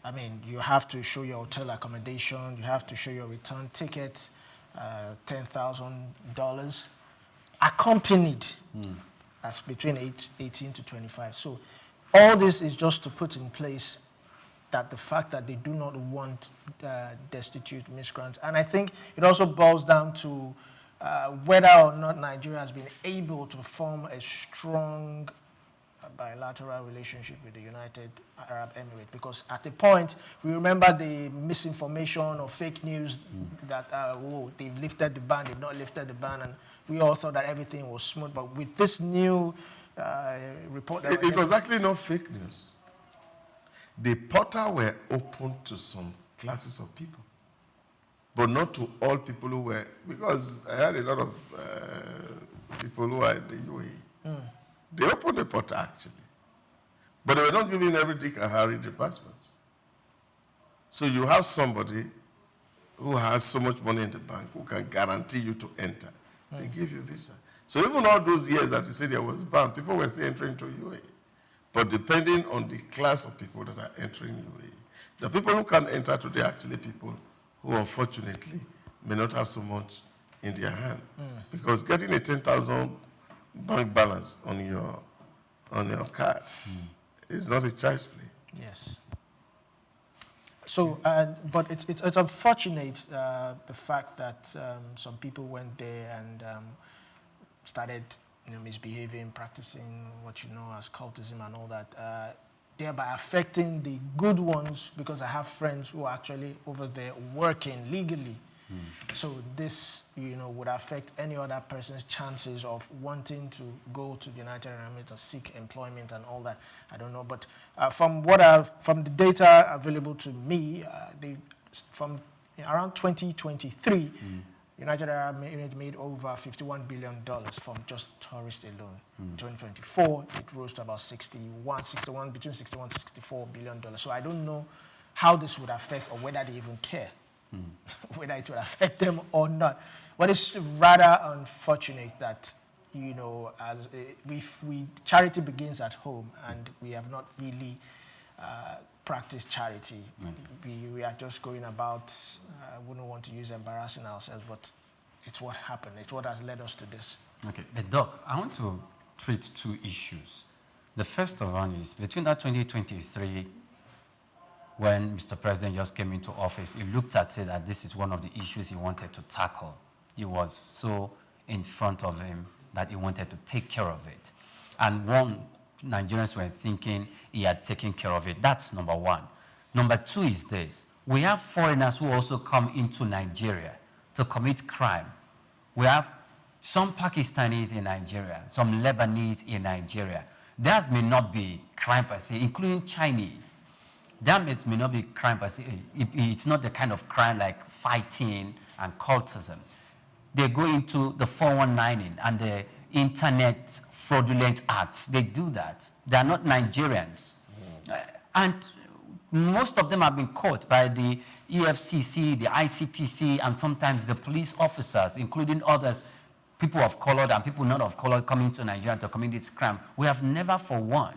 I mean, you have to show your hotel accommodation, you have to show your return ticket, $10,000, accompanied. That's between 18 to 25. So all this is just to put in place that the fact that they do not want destitute migrants. And I think it also boils down to whether or not Nigeria has been able to form a strong bilateral relationship with the United Arab Emirates. Because at the point, we remember the misinformation or fake news that, they've lifted the ban, they've not lifted the ban, and we all thought that everything was smooth. But with this new report... It was actually not fake news. The portal were open to some classes of people, but not to all people who were, because I had a lot of people who are in the UAE. They opened the portal actually, but they were not giving every Dick and Harry the passports. So you have somebody who has so much money in the bank who can guarantee you to enter. They give you visa. So even all those years that you said there was ban, people were still entering to UAE. But depending on the class of people that are entering UAE, the people who can enter today are actually people who unfortunately may not have so much in their hand. Because getting a 10,000 bank balance on your card is not a child's play. Yes. So, but it's unfortunate the fact that some people went there and started misbehaving, practicing what you know as cultism and all that, thereby affecting the good ones, because I have friends who are actually over there working legally. So this, would affect any other person's chances of wanting to go to the United Arab Emirates or seek employment and all that. I don't know, but from the data available to me, from around 2023, United Arab Emirates made over $51 billion from just tourists alone. 2024, it rose to about between 61 and $64 billion. So I don't know how this would affect or whether they even care. Whether it will affect them or not. But it's rather unfortunate that, charity begins at home, and we have not really practiced charity. We are just going about, I wouldn't want to use embarrassing ourselves, but it's what happened. It's what has led us to this. Okay, but Doc, I want to treat two issues. The first of one is, between that 2023, when Mr. President just came into office, he looked at it that this is one of the issues he wanted to tackle. He was so in front of him that he wanted to take care of it. And Nigerians were thinking he had taken care of it. That's number one. Number two is this. We have foreigners who also come into Nigeria to commit crime. We have some Pakistanis in Nigeria, some Lebanese in Nigeria. That may not be crime per se, including Chinese. That may not be crime per se. It's not the kind of crime like fighting and cultism. They go into the 419ing and the internet fraudulent acts. They do that. They are not Nigerians. And most of them have been caught by the EFCC, the ICPC, and sometimes the police officers, including others, people of color and people not of color coming to Nigeria to commit this crime. We have never for one,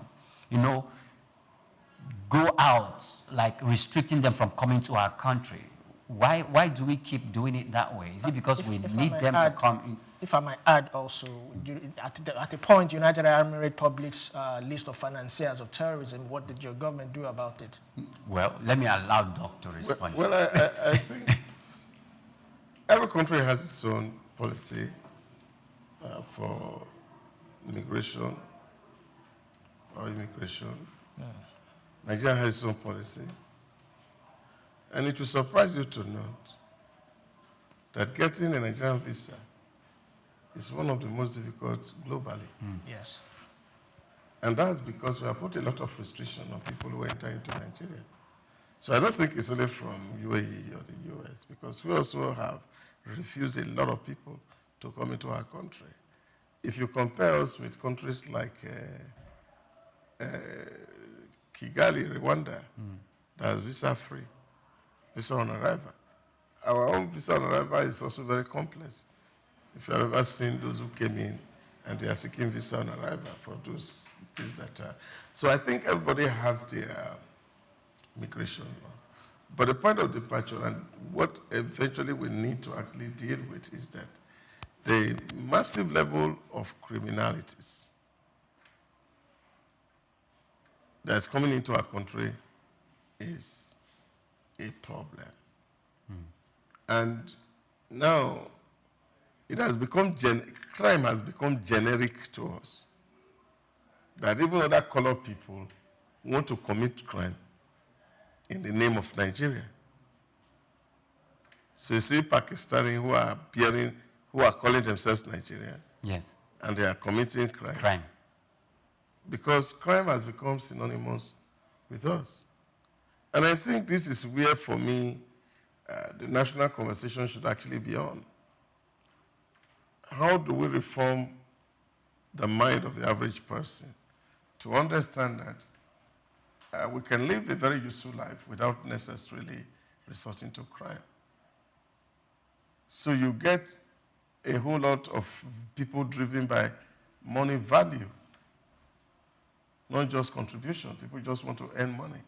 go out, like restricting them from coming to our country. Why do we keep doing it that way? Is it because we need them to come in? If I might add also, at the point United Arab Emirates published list of financiers of terrorism, what did your government do about it? Well, let me allow Doc to respond. Well, I think every country has its own policy for immigration or immigration. Nigeria has its own policy. And it will surprise you to note that getting a Nigerian visa is one of the most difficult globally. Yes. And that's because we have put a lot of restriction on people who enter into Nigeria. So I don't think it's only from UAE or the US, because we also have refused a lot of people to come into our country. If you compare us with countries like Kigali, Rwanda, that is visa-free, visa on arrival. Our own visa on arrival is also very complex. If you have ever seen those who came in and they are seeking visa on arrival for those things that are. So I think everybody has their migration law. But the point of departure and what eventually we need to actually deal with is that the massive level of criminalities that's coming into our country is a problem. And now it has become, crime has become generic to us. That even other colored people want to commit crime in the name of Nigeria. So you see Pakistani who are appearing, who are calling themselves Nigerian. Yes. And they are committing crime. Crime. Because crime has become synonymous with us. And I think this is where, for me, the national conversation should actually be on. How do we reform the mind of the average person to understand that we can live a very useful life without necessarily resorting to crime? So you get a whole lot of people driven by money value, not just contribution. People just want to earn money.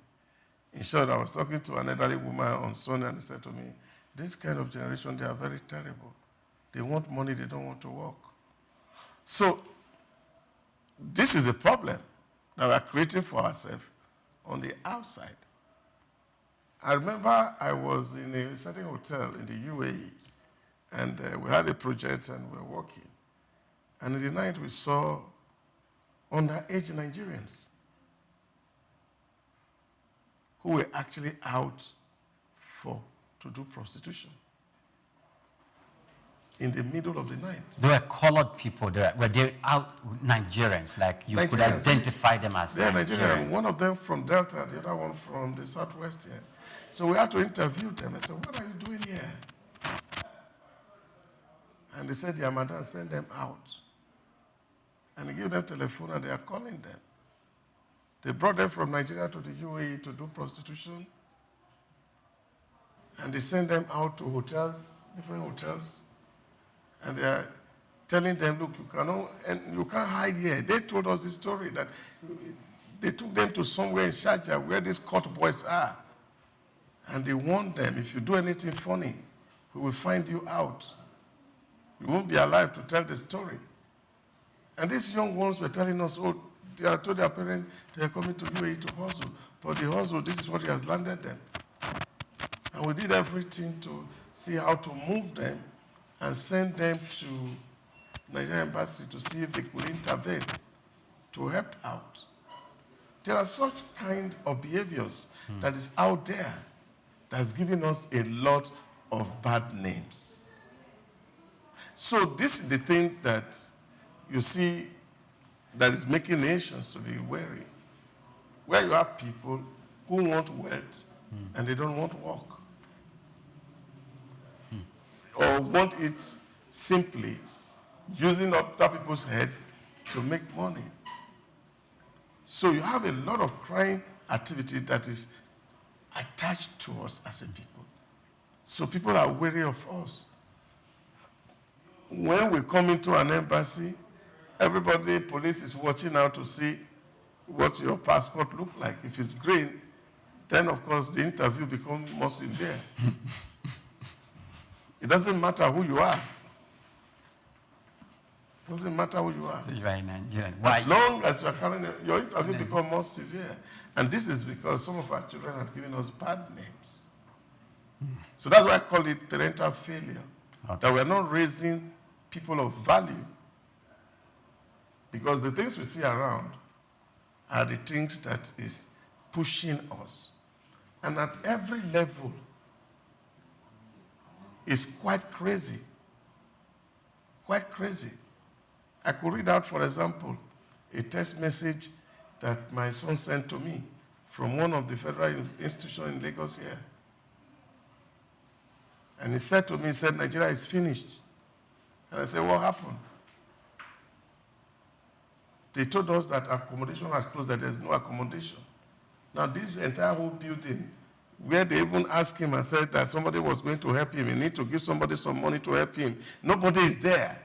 In short, I was talking to an elderly woman on Sunday, and she said to me, this kind of generation, they are very terrible. They want money, they don't want to work. So this is a problem that we are creating for ourselves on the outside. I remember I was in a certain hotel in the UAE, and we had a project and we were working. And in the night we saw underage Nigerians who were actually out to do prostitution in the middle of the night. They were colored people. Were they out Nigerians? Like you could identify them as Nigerians? Nigerian. One of them from Delta, the other one from the Southwest here. So we had to interview them. I said, what are you doing here? And they said, their madam sent them out. And he gave them telephone and they are calling them. They brought them from Nigeria to the UAE to do prostitution. And they sent them out to hotels, different hotels. And they are telling them, look, you can't hide here. They told us this story that they took them to somewhere in Sharjah where these court boys are. And they warned them, if you do anything funny, we will find you out. You won't be alive to tell the story. And these young ones were telling us, oh, they are told their parents they are coming to UAE to hustle. But the hustle, this is what has landed them. And we did everything to see how to move them and send them to Nigerian embassy to see if they could intervene to help out. There are such kind of behaviors that is out there that's giving us a lot of bad names. So this is the thing that you see that is making nations to be wary. Where you have people who want wealth and they don't want work. Or want it simply using up other people's head to make money. So you have a lot of crime activity that is attached to us as a people. So people are wary of us. When we come into an embassy, everybody, police is watching out to see what your passport looks like. If it's green, then of course the interview becomes more severe. It doesn't matter who you are. It doesn't matter who you are. So you are in Nigeria. As long as you are carrying it, your interview becomes more severe. And this is because some of our children have given us bad names. So that's why I call it parental failure. Okay. That we are not raising people of value. Because the things we see around are the things that is pushing us. And at every level, it's quite crazy. Quite crazy. I could read out, for example, a text message that my son sent to me from one of the federal institutions in Lagos here. And he said to me, he said, Nigeria is finished. And I said, what happened? They told us that accommodation has closed, that there's no accommodation. Now, this entire whole building, where they even asked him and said that somebody was going to help him, he need to give somebody some money to help him. Nobody is there.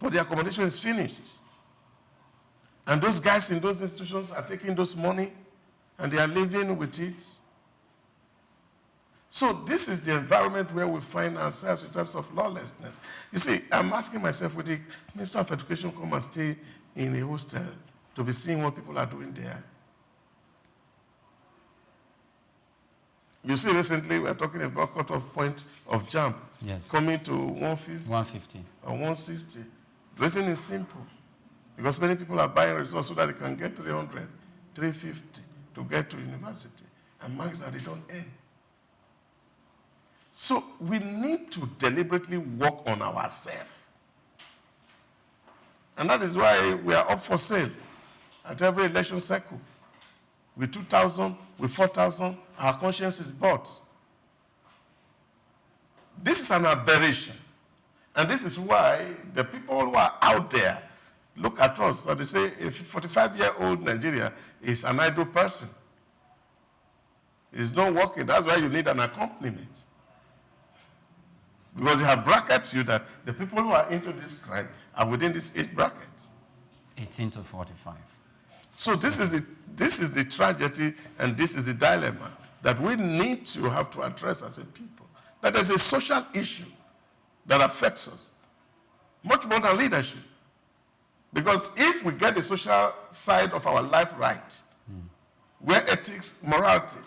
but the accommodation is finished. And those guys in those institutions are taking those money and they are living with it. So this is the environment where we find ourselves in terms of lawlessness. You see, I'm asking myself, would the Minister of Education come and stay in a hostel to be seeing what people are doing there? You see, recently we are talking about cut-off point of jump coming to 150 or 160. The reason is simple. Because many people are buying results so that they can get 300, 350 to get to university, and marks that they don't earn. So we need to deliberately work on ourselves. And that is why we are up for sale at every election cycle. With 2,000, with 4,000, our conscience is bought. This is an aberration. And this is why the people who are out there look at us and they say a 45-year-old Nigeria is an idle person. It's not working. That's why you need an accompaniment. Because they have brackets you that the people who are into this crime are within this age bracket. 18 to 45. So this is the tragedy and this is the dilemma that we need to have to address as a people. That there's a social issue that affects us much more than leadership. Because if we get the social side of our life right, where ethics, morality,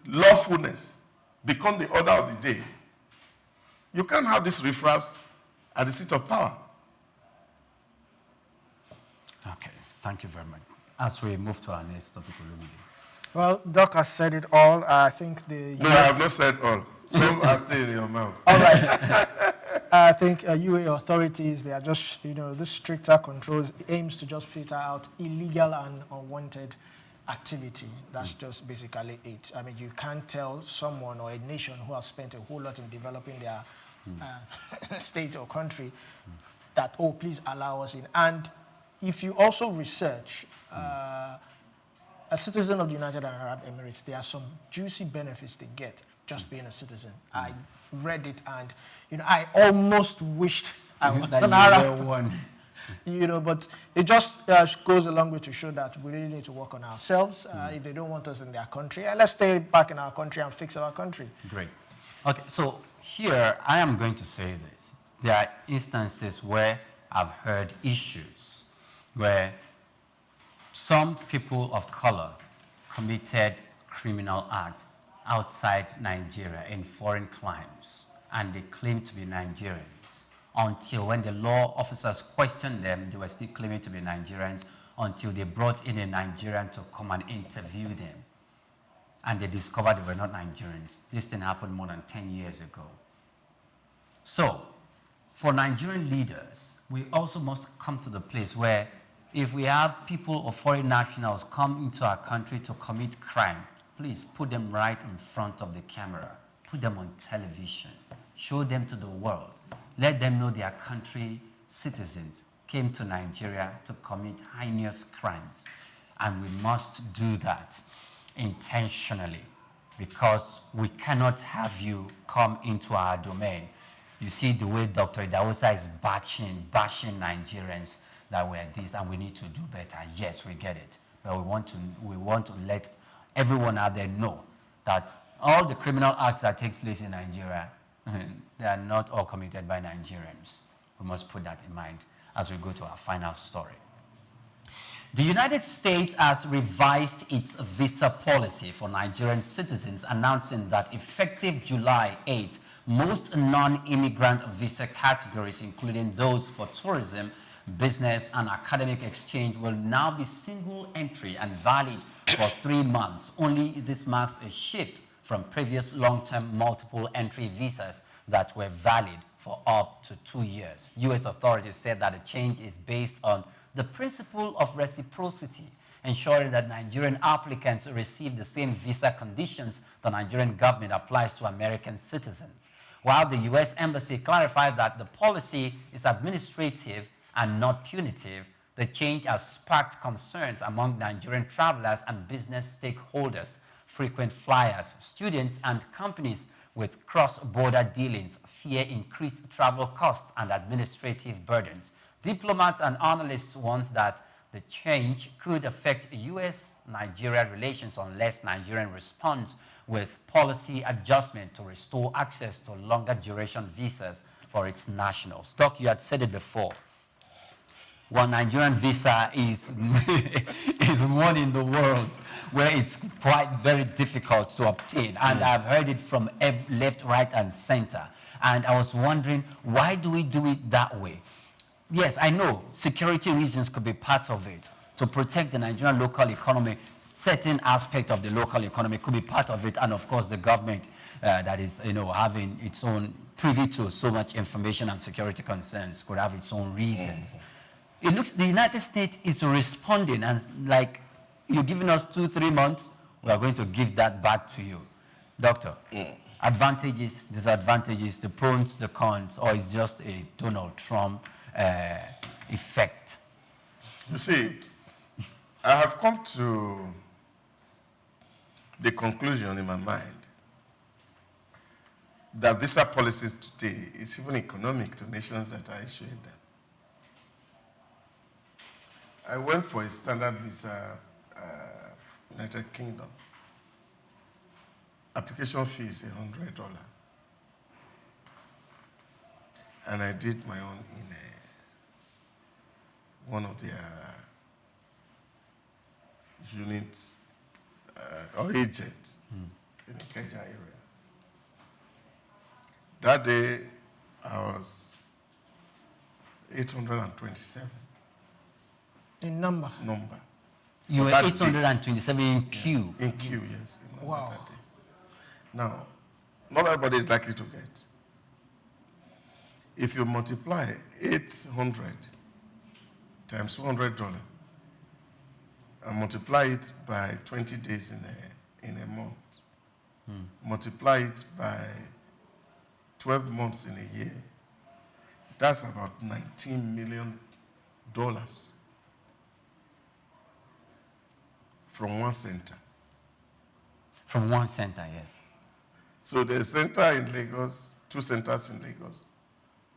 lawfulness become the order of the day, you can't have these riffraffs at the seat of power. Okay, thank you very much. As we move to our next topic, well, Doc has said it all. I think the... No, I have not said all. Some are still in your mouth. All right. I think UAE authorities, they are just, this stricter controls aims to just filter out illegal and unwanted activity. That's just basically it. I mean, you can't tell someone or a nation who has spent a whole lot in developing their state or country that, oh, please allow us in. And if you also research, a citizen of the United Arab Emirates, there are some juicy benefits they get just being a citizen. I read it and, I almost wished I was an Arab. But it just goes a long way to show that we really need to work on ourselves. If they don't want us in their country, let's stay back in our country and fix our country. Great. Okay, so here I am going to say this. There are instances where I've heard issues where some people of color committed criminal acts outside Nigeria in foreign climes, and they claim to be Nigerians. Until when the law officers questioned them, they were still claiming to be Nigerians until they brought in a Nigerian to come and interview them. And they discovered they were not Nigerians. This thing happened more than 10 years ago. So, for Nigerian leaders, we also must come to the place where if we have people or foreign nationals come into our country to commit crime, please put them right in front of the camera. Put them on television. Show them to the world. Let them know their country citizens came to Nigeria to commit heinous crimes. And we must do that intentionally because we cannot have you come into our domain. You see the way Dr. Idahosa is bashing Nigerians that we're this and we need to do better. Yes, we get it. But we want to let everyone out there know that all the criminal acts that take place in Nigeria, they are not all committed by Nigerians. We must put that in mind as we go to our final story. The United States has revised its visa policy for Nigerian citizens, announcing that effective July 8, most non-immigrant visa categories, including those for tourism, business, and academic exchange, will now be single entry and valid for 3 months. Only this marks a shift from previous long-term multiple entry visas that were valid for up to 2 years. U.S. authorities said that the change is based on the principle of reciprocity, ensuring that Nigerian applicants receive the same visa conditions the Nigerian government applies to American citizens. While the U.S. Embassy clarified that the policy is administrative and not punitive, the change has sparked concerns among Nigerian travelers and business stakeholders. Frequent flyers, students, and companies With cross-border dealings, fear increased travel costs and administrative burdens. Diplomats and analysts want that the change could affect U.S.-Nigeria relations unless Nigeria responds with policy adjustment to restore access to longer duration visas for its nationals. Doc, you had said it before. One Nigerian visa is, is one in the world where it's quite very difficult to obtain. And I've heard it from left, right, and center. And I was wondering, why do we do it that way? Yes, I know security reasons could be part of it. To protect the Nigerian local economy, certain aspect of the local economy could be part of it. And of course, the government that is, having its own privy to so much information and security concerns could have its own reasons. It looks the United States is responding, and like, you're giving us 2-3 months, we are going to give that back to you. Doctor, advantages, disadvantages, the pros, the cons, or it's just a Donald Trump effect? You see, I have come to the conclusion in my mind that visa policies today is even economic to nations that are issuing them. I went for a standard visa, United Kingdom. Application fee is $100. And I did my own in one of their units or agents in the Keja area. That day, I was 827. In number? Number. You were 827 in queue? In queue, yes. Wow. Now, not everybody is likely to get. If you multiply 800 times $200 and multiply it by 20 days in a month, multiply it by 12 months in a year, that's about $19 million from one center. From one center, yes. So there's a center in Lagos, 2 centers in Lagos.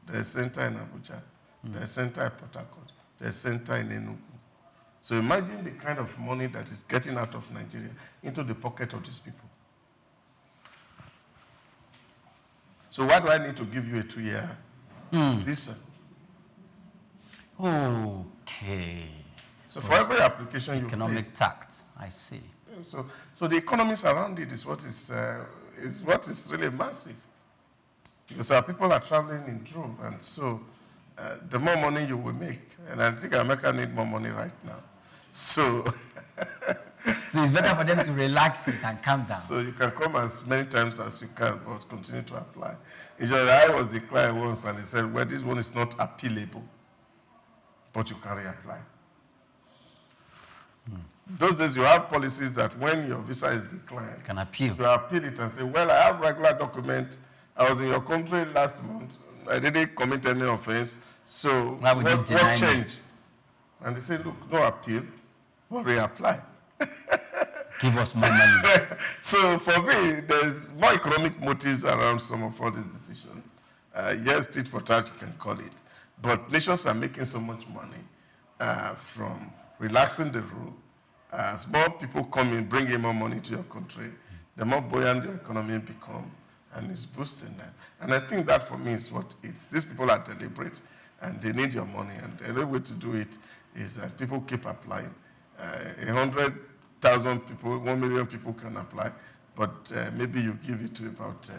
There's a center in Abuja. There's a center in Port Harcourt. There's a center in Enugu. So imagine the kind of money that is getting out of Nigeria into the pocket of these people. So why do I need to give you a 2-year visa? Okay. So for every application you economic tact, I see. So the economics around it is what is really massive. Because our people are traveling in droves, and so the more money you will make, and I think America needs more money right now. So, so it's better for them to relax it and calm down. So you can come as many times as you can, but continue to apply. It's just, I was declined once, and they said, well, this one is not appealable, but you can reapply. Those days, you have policies that when your visa is declined, you can appeal. You appeal it and say, well, I have regular document. I was in your country last month. I didn't commit any offense. So what changed? And they say, look, no appeal, but reapply. Give us more money. So for me, there's more economic motives around some of all these decisions. Yes, tit for tat, you can call it. But nations are making so much money from relaxing the rule. As more people come in, bring in more money to your country, the more buoyant your economy becomes, and it's boosting that. And I think that for me is what it's. These people are deliberate, and they need your money, and the only way to do it is that people keep applying. 100,000 people, 1 million people can apply, but maybe you give it to about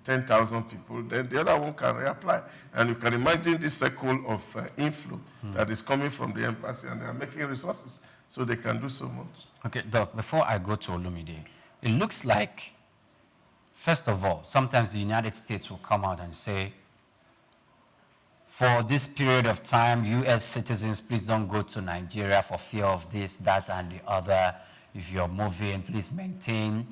10,000 people, then the other one can reapply. And you can imagine this circle of inflow that is coming from the embassy, and they are making resources. So they can do so much. Okay, Doc, before I go to Olumide, it looks like, first of all, sometimes the United States will come out and say, for this period of time, U.S. citizens, please don't go to Nigeria for fear of this, that, and the other. If you're moving, please maintain,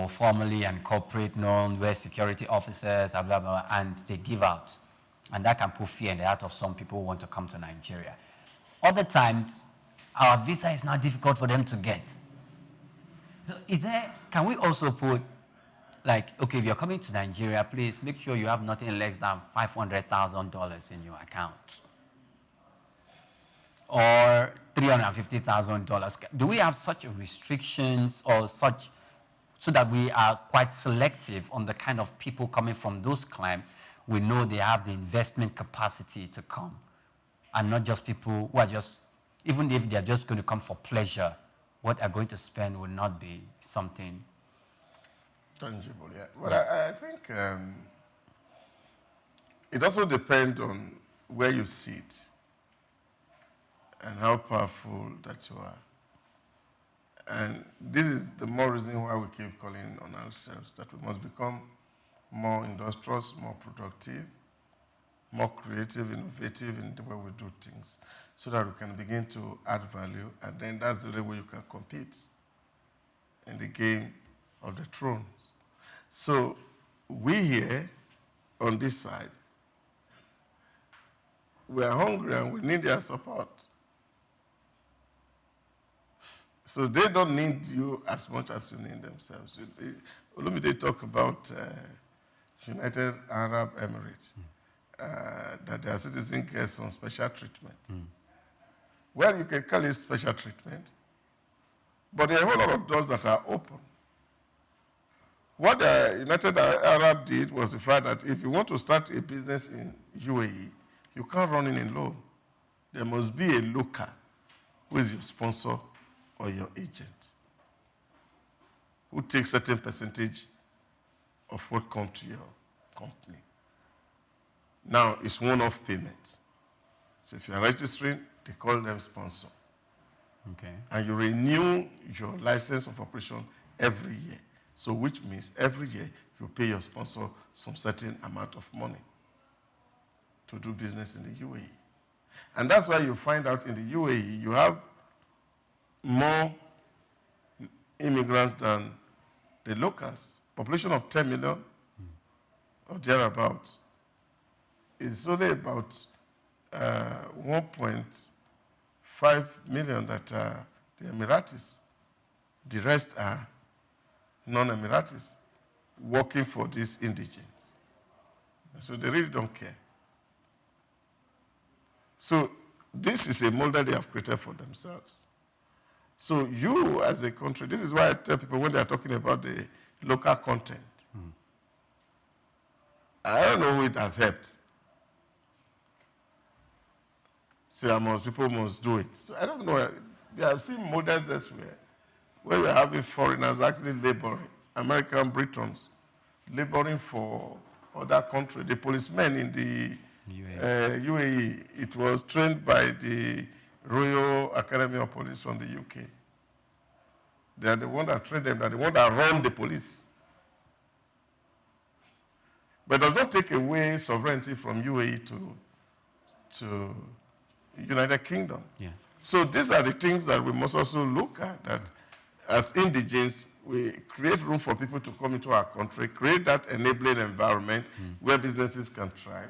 formally and corporate known, where security officers, blah, blah, blah, and they give out. And that can put fear in the heart of some people who want to come to Nigeria. Other times, our visa is now difficult for them to get. So can we also put Like, okay, if you're coming to Nigeria, please make sure you have nothing less than $500,000 in your account. Or $350,000. Do we have such restrictions or such, so that we are quite selective on the kind of people coming from those climes? We know they have the investment capacity to come, and not just people who are just, even if they're just going to come for pleasure, what they're going to spend will not be something tangible. Yeah. Well, yes. I think it also depends on where you sit and how powerful that you are. And this is the more reason why we keep calling on ourselves, that we must become more industrious, more productive, more creative, innovative in the way we do things, so that we can begin to add value, and then that's the only way you can compete in the game of the thrones. So we here on this side, we are hungry and we need their support. So they don't need you as much as you need themselves. Olumide talk about United Arab Emirates, that their citizens get some special treatment. Well, you can call it special treatment, but there are a whole lot of doors that are open. What the United Arab did was the fact that if you want to start a business in UAE, you can't run in alone. There must be a local who is your sponsor or your agent, who takes certain percentage of what comes to your company. Now, it's one-off payment. So if you're registering, they call them sponsor. Okay. And you renew your license of operation every year. So which means every year you pay your sponsor some certain amount of money to do business in the UAE. And that's why you find out in the UAE you have more immigrants than the locals. Population of 10 million or thereabouts. It's only about 1.5 million that are the Emiratis. The rest are non-Emiratis working for these indigents. So they really don't care. So this is a model they have created for themselves. So you as a country, this is why I tell people when they are talking about the local content, I don't know who it has helped. Say people must do it. So I don't know. We have seen models elsewhere where we're having foreigners actually laboring, American Britons, laboring for other countries. The policemen in the UAE, it was trained by the Royal Academy of Police from the UK. They are the one that train them, they are the one that run the police. But it does not take away sovereignty from UAE to United Kingdom. Yeah. So these are the things that we must also look at, that as indigents, we create room for people to come into our country, create that enabling environment where businesses can thrive,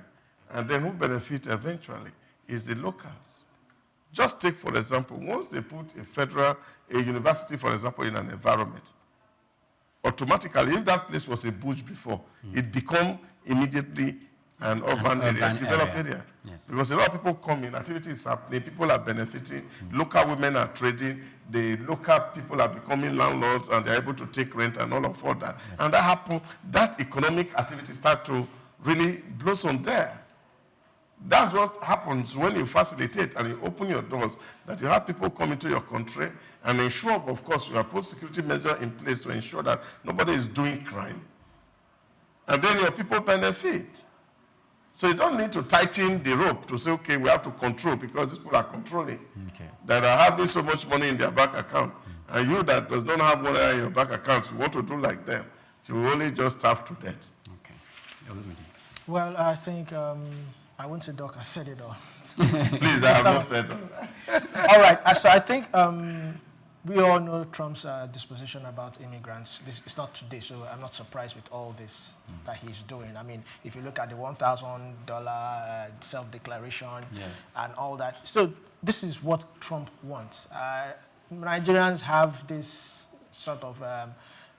and then who benefit eventually is the locals. Just take, for example, once they put a university, for example, in an environment, automatically, if that place was a bush before, it becomes immediately an urban area, developed area. Yes. Because a lot of people come in, activity is happening, people are benefiting, local women are trading, the local people are becoming landlords, and they're able to take rent and all of that. Yes. And that happens, that economic activity starts to really blossom there. That's what happens when you facilitate and you open your doors, that you have people come into your country and ensure, of course, you have put security measures in place to ensure that nobody is doing crime. And then your people benefit. So you don't need to tighten the rope to say, okay, we have to control because these people are controlling. Okay. That are having so much money in their bank account. And you that does not have money in your bank account, you want to do like them, you will only just starve to death. Okay. Well, I think I won't say Doc, I said it all. Please, I have not said that. All right, so I think we all know Trump's disposition about immigrants. It's not today, so I'm not surprised with all this that he's doing. I mean, if you look at the $1,000 self-declaration and all that. So this is what Trump wants. Nigerians have this sort of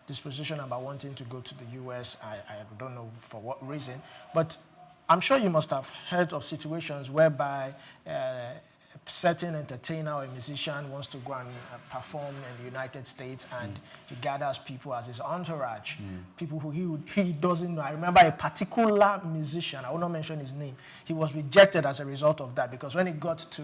disposition about wanting to go to the US. I don't know for what reason, but I'm sure you must have heard of situations whereby a certain entertainer or a musician wants to go and perform in the United States, and he gathers people as his entourage, people who he doesn't know. I remember a particular musician, I will not mention his name, he was rejected as a result of that, because when he got to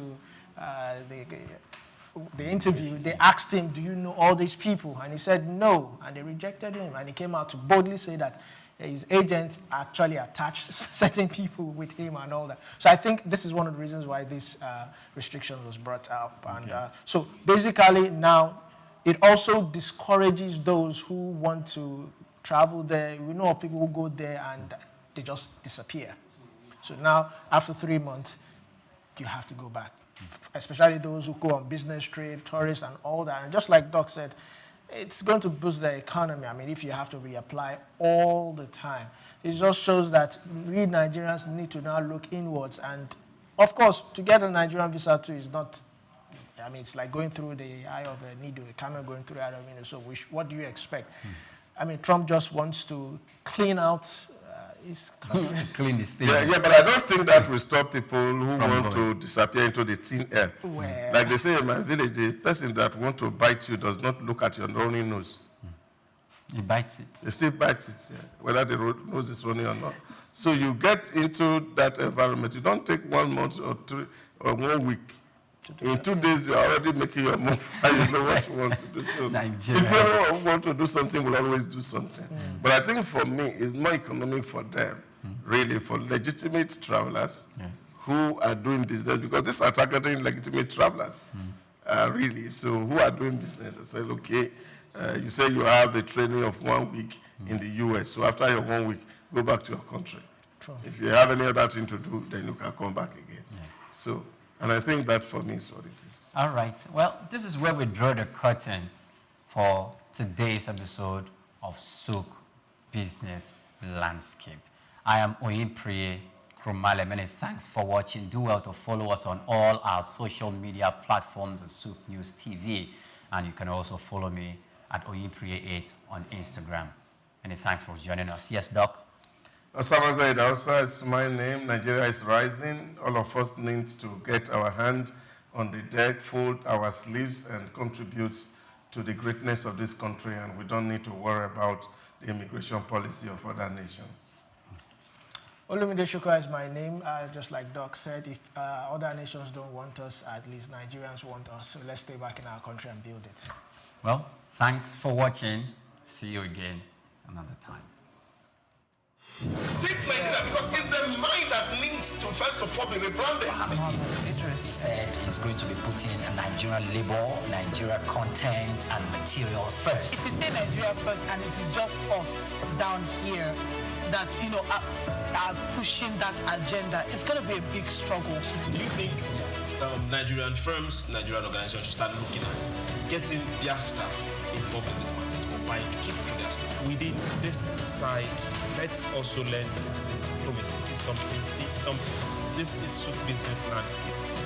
the interview, they asked him, do you know all these people? And he said no, and they rejected him, and he came out to boldly say that his agent actually attached certain people with him and all that. So I think this is one of the reasons why this restriction was brought up. And so basically now it also discourages those who want to travel there. We know of people who go there and they just disappear. So now after 3 months, you have to go back, especially those who go on business trip, tourists and all that. And just like Doc said, it's going to boost the economy. I mean, if you have to reapply all the time, it just shows that we Nigerians need to now look inwards. And of course, to get a Nigerian visa too is not, I mean, it's like going through the eye of a needle, a camel going through the eye of a needle. So what do you expect? I mean, Trump just wants to clean out his country. Clean the state. Yeah, but I don't think that will stop people who want to disappear into the thin air. Well, like they say in my village, the person that wants to bite you does not look at your running nose. He bites it. He still bites it, whether the nose is running or not. So you get into that environment. You don't take 1 month or 3 or 1 week. In 2 days, you're already making your move, and you know what you want to do. So if you want to do something, we'll always do something. But I think for me, it's more economic for them, really, for legitimate travelers who are doing business, because these are targeting legitimate travelers, really. So who are doing business? I said, okay, you say you have a training of 1 week in the US. So after your 1 week, go back to your country. True. If you have any other thing to do, then you can come back again. So. And I think that for me is what it is. All right. Well, this is where we draw the curtain for today's episode of Souq Business Landscape. I am Oyinpriye Krumale. Many thanks for watching. Do well to follow us on all our social media platforms at Souqnews TV. And you can also follow me at Oyinpriye8 on Instagram. Many thanks for joining us. Yes, Doc? Osama Zaid Hausa is my name. Nigeria is rising. All of us need to get our hand on the deck, fold our sleeves, and contribute to the greatness of this country. And we don't need to worry about the immigration policy of other nations. Olumide Shuka is my name. Just like Doc said, if other nations don't want us, at least Nigerians want us. So let's stay back in our country and build it. Well, thanks for watching. See you again another time. Take Nigeria, because it's the mind that needs to first of all be rebranded. Idris said he's going to be putting Nigerian labor, Nigeria content and materials first. If you say Nigeria first and it is just us down here that, you know, are pushing that agenda, it's going to be a big struggle. Do you think Nigerian firms, Nigerian organizations should start looking at getting their staff involved in this market or buying to keep for their staff? Within this side, let's also learn citizen diplomacy. See something. This is Souq Business Landscape.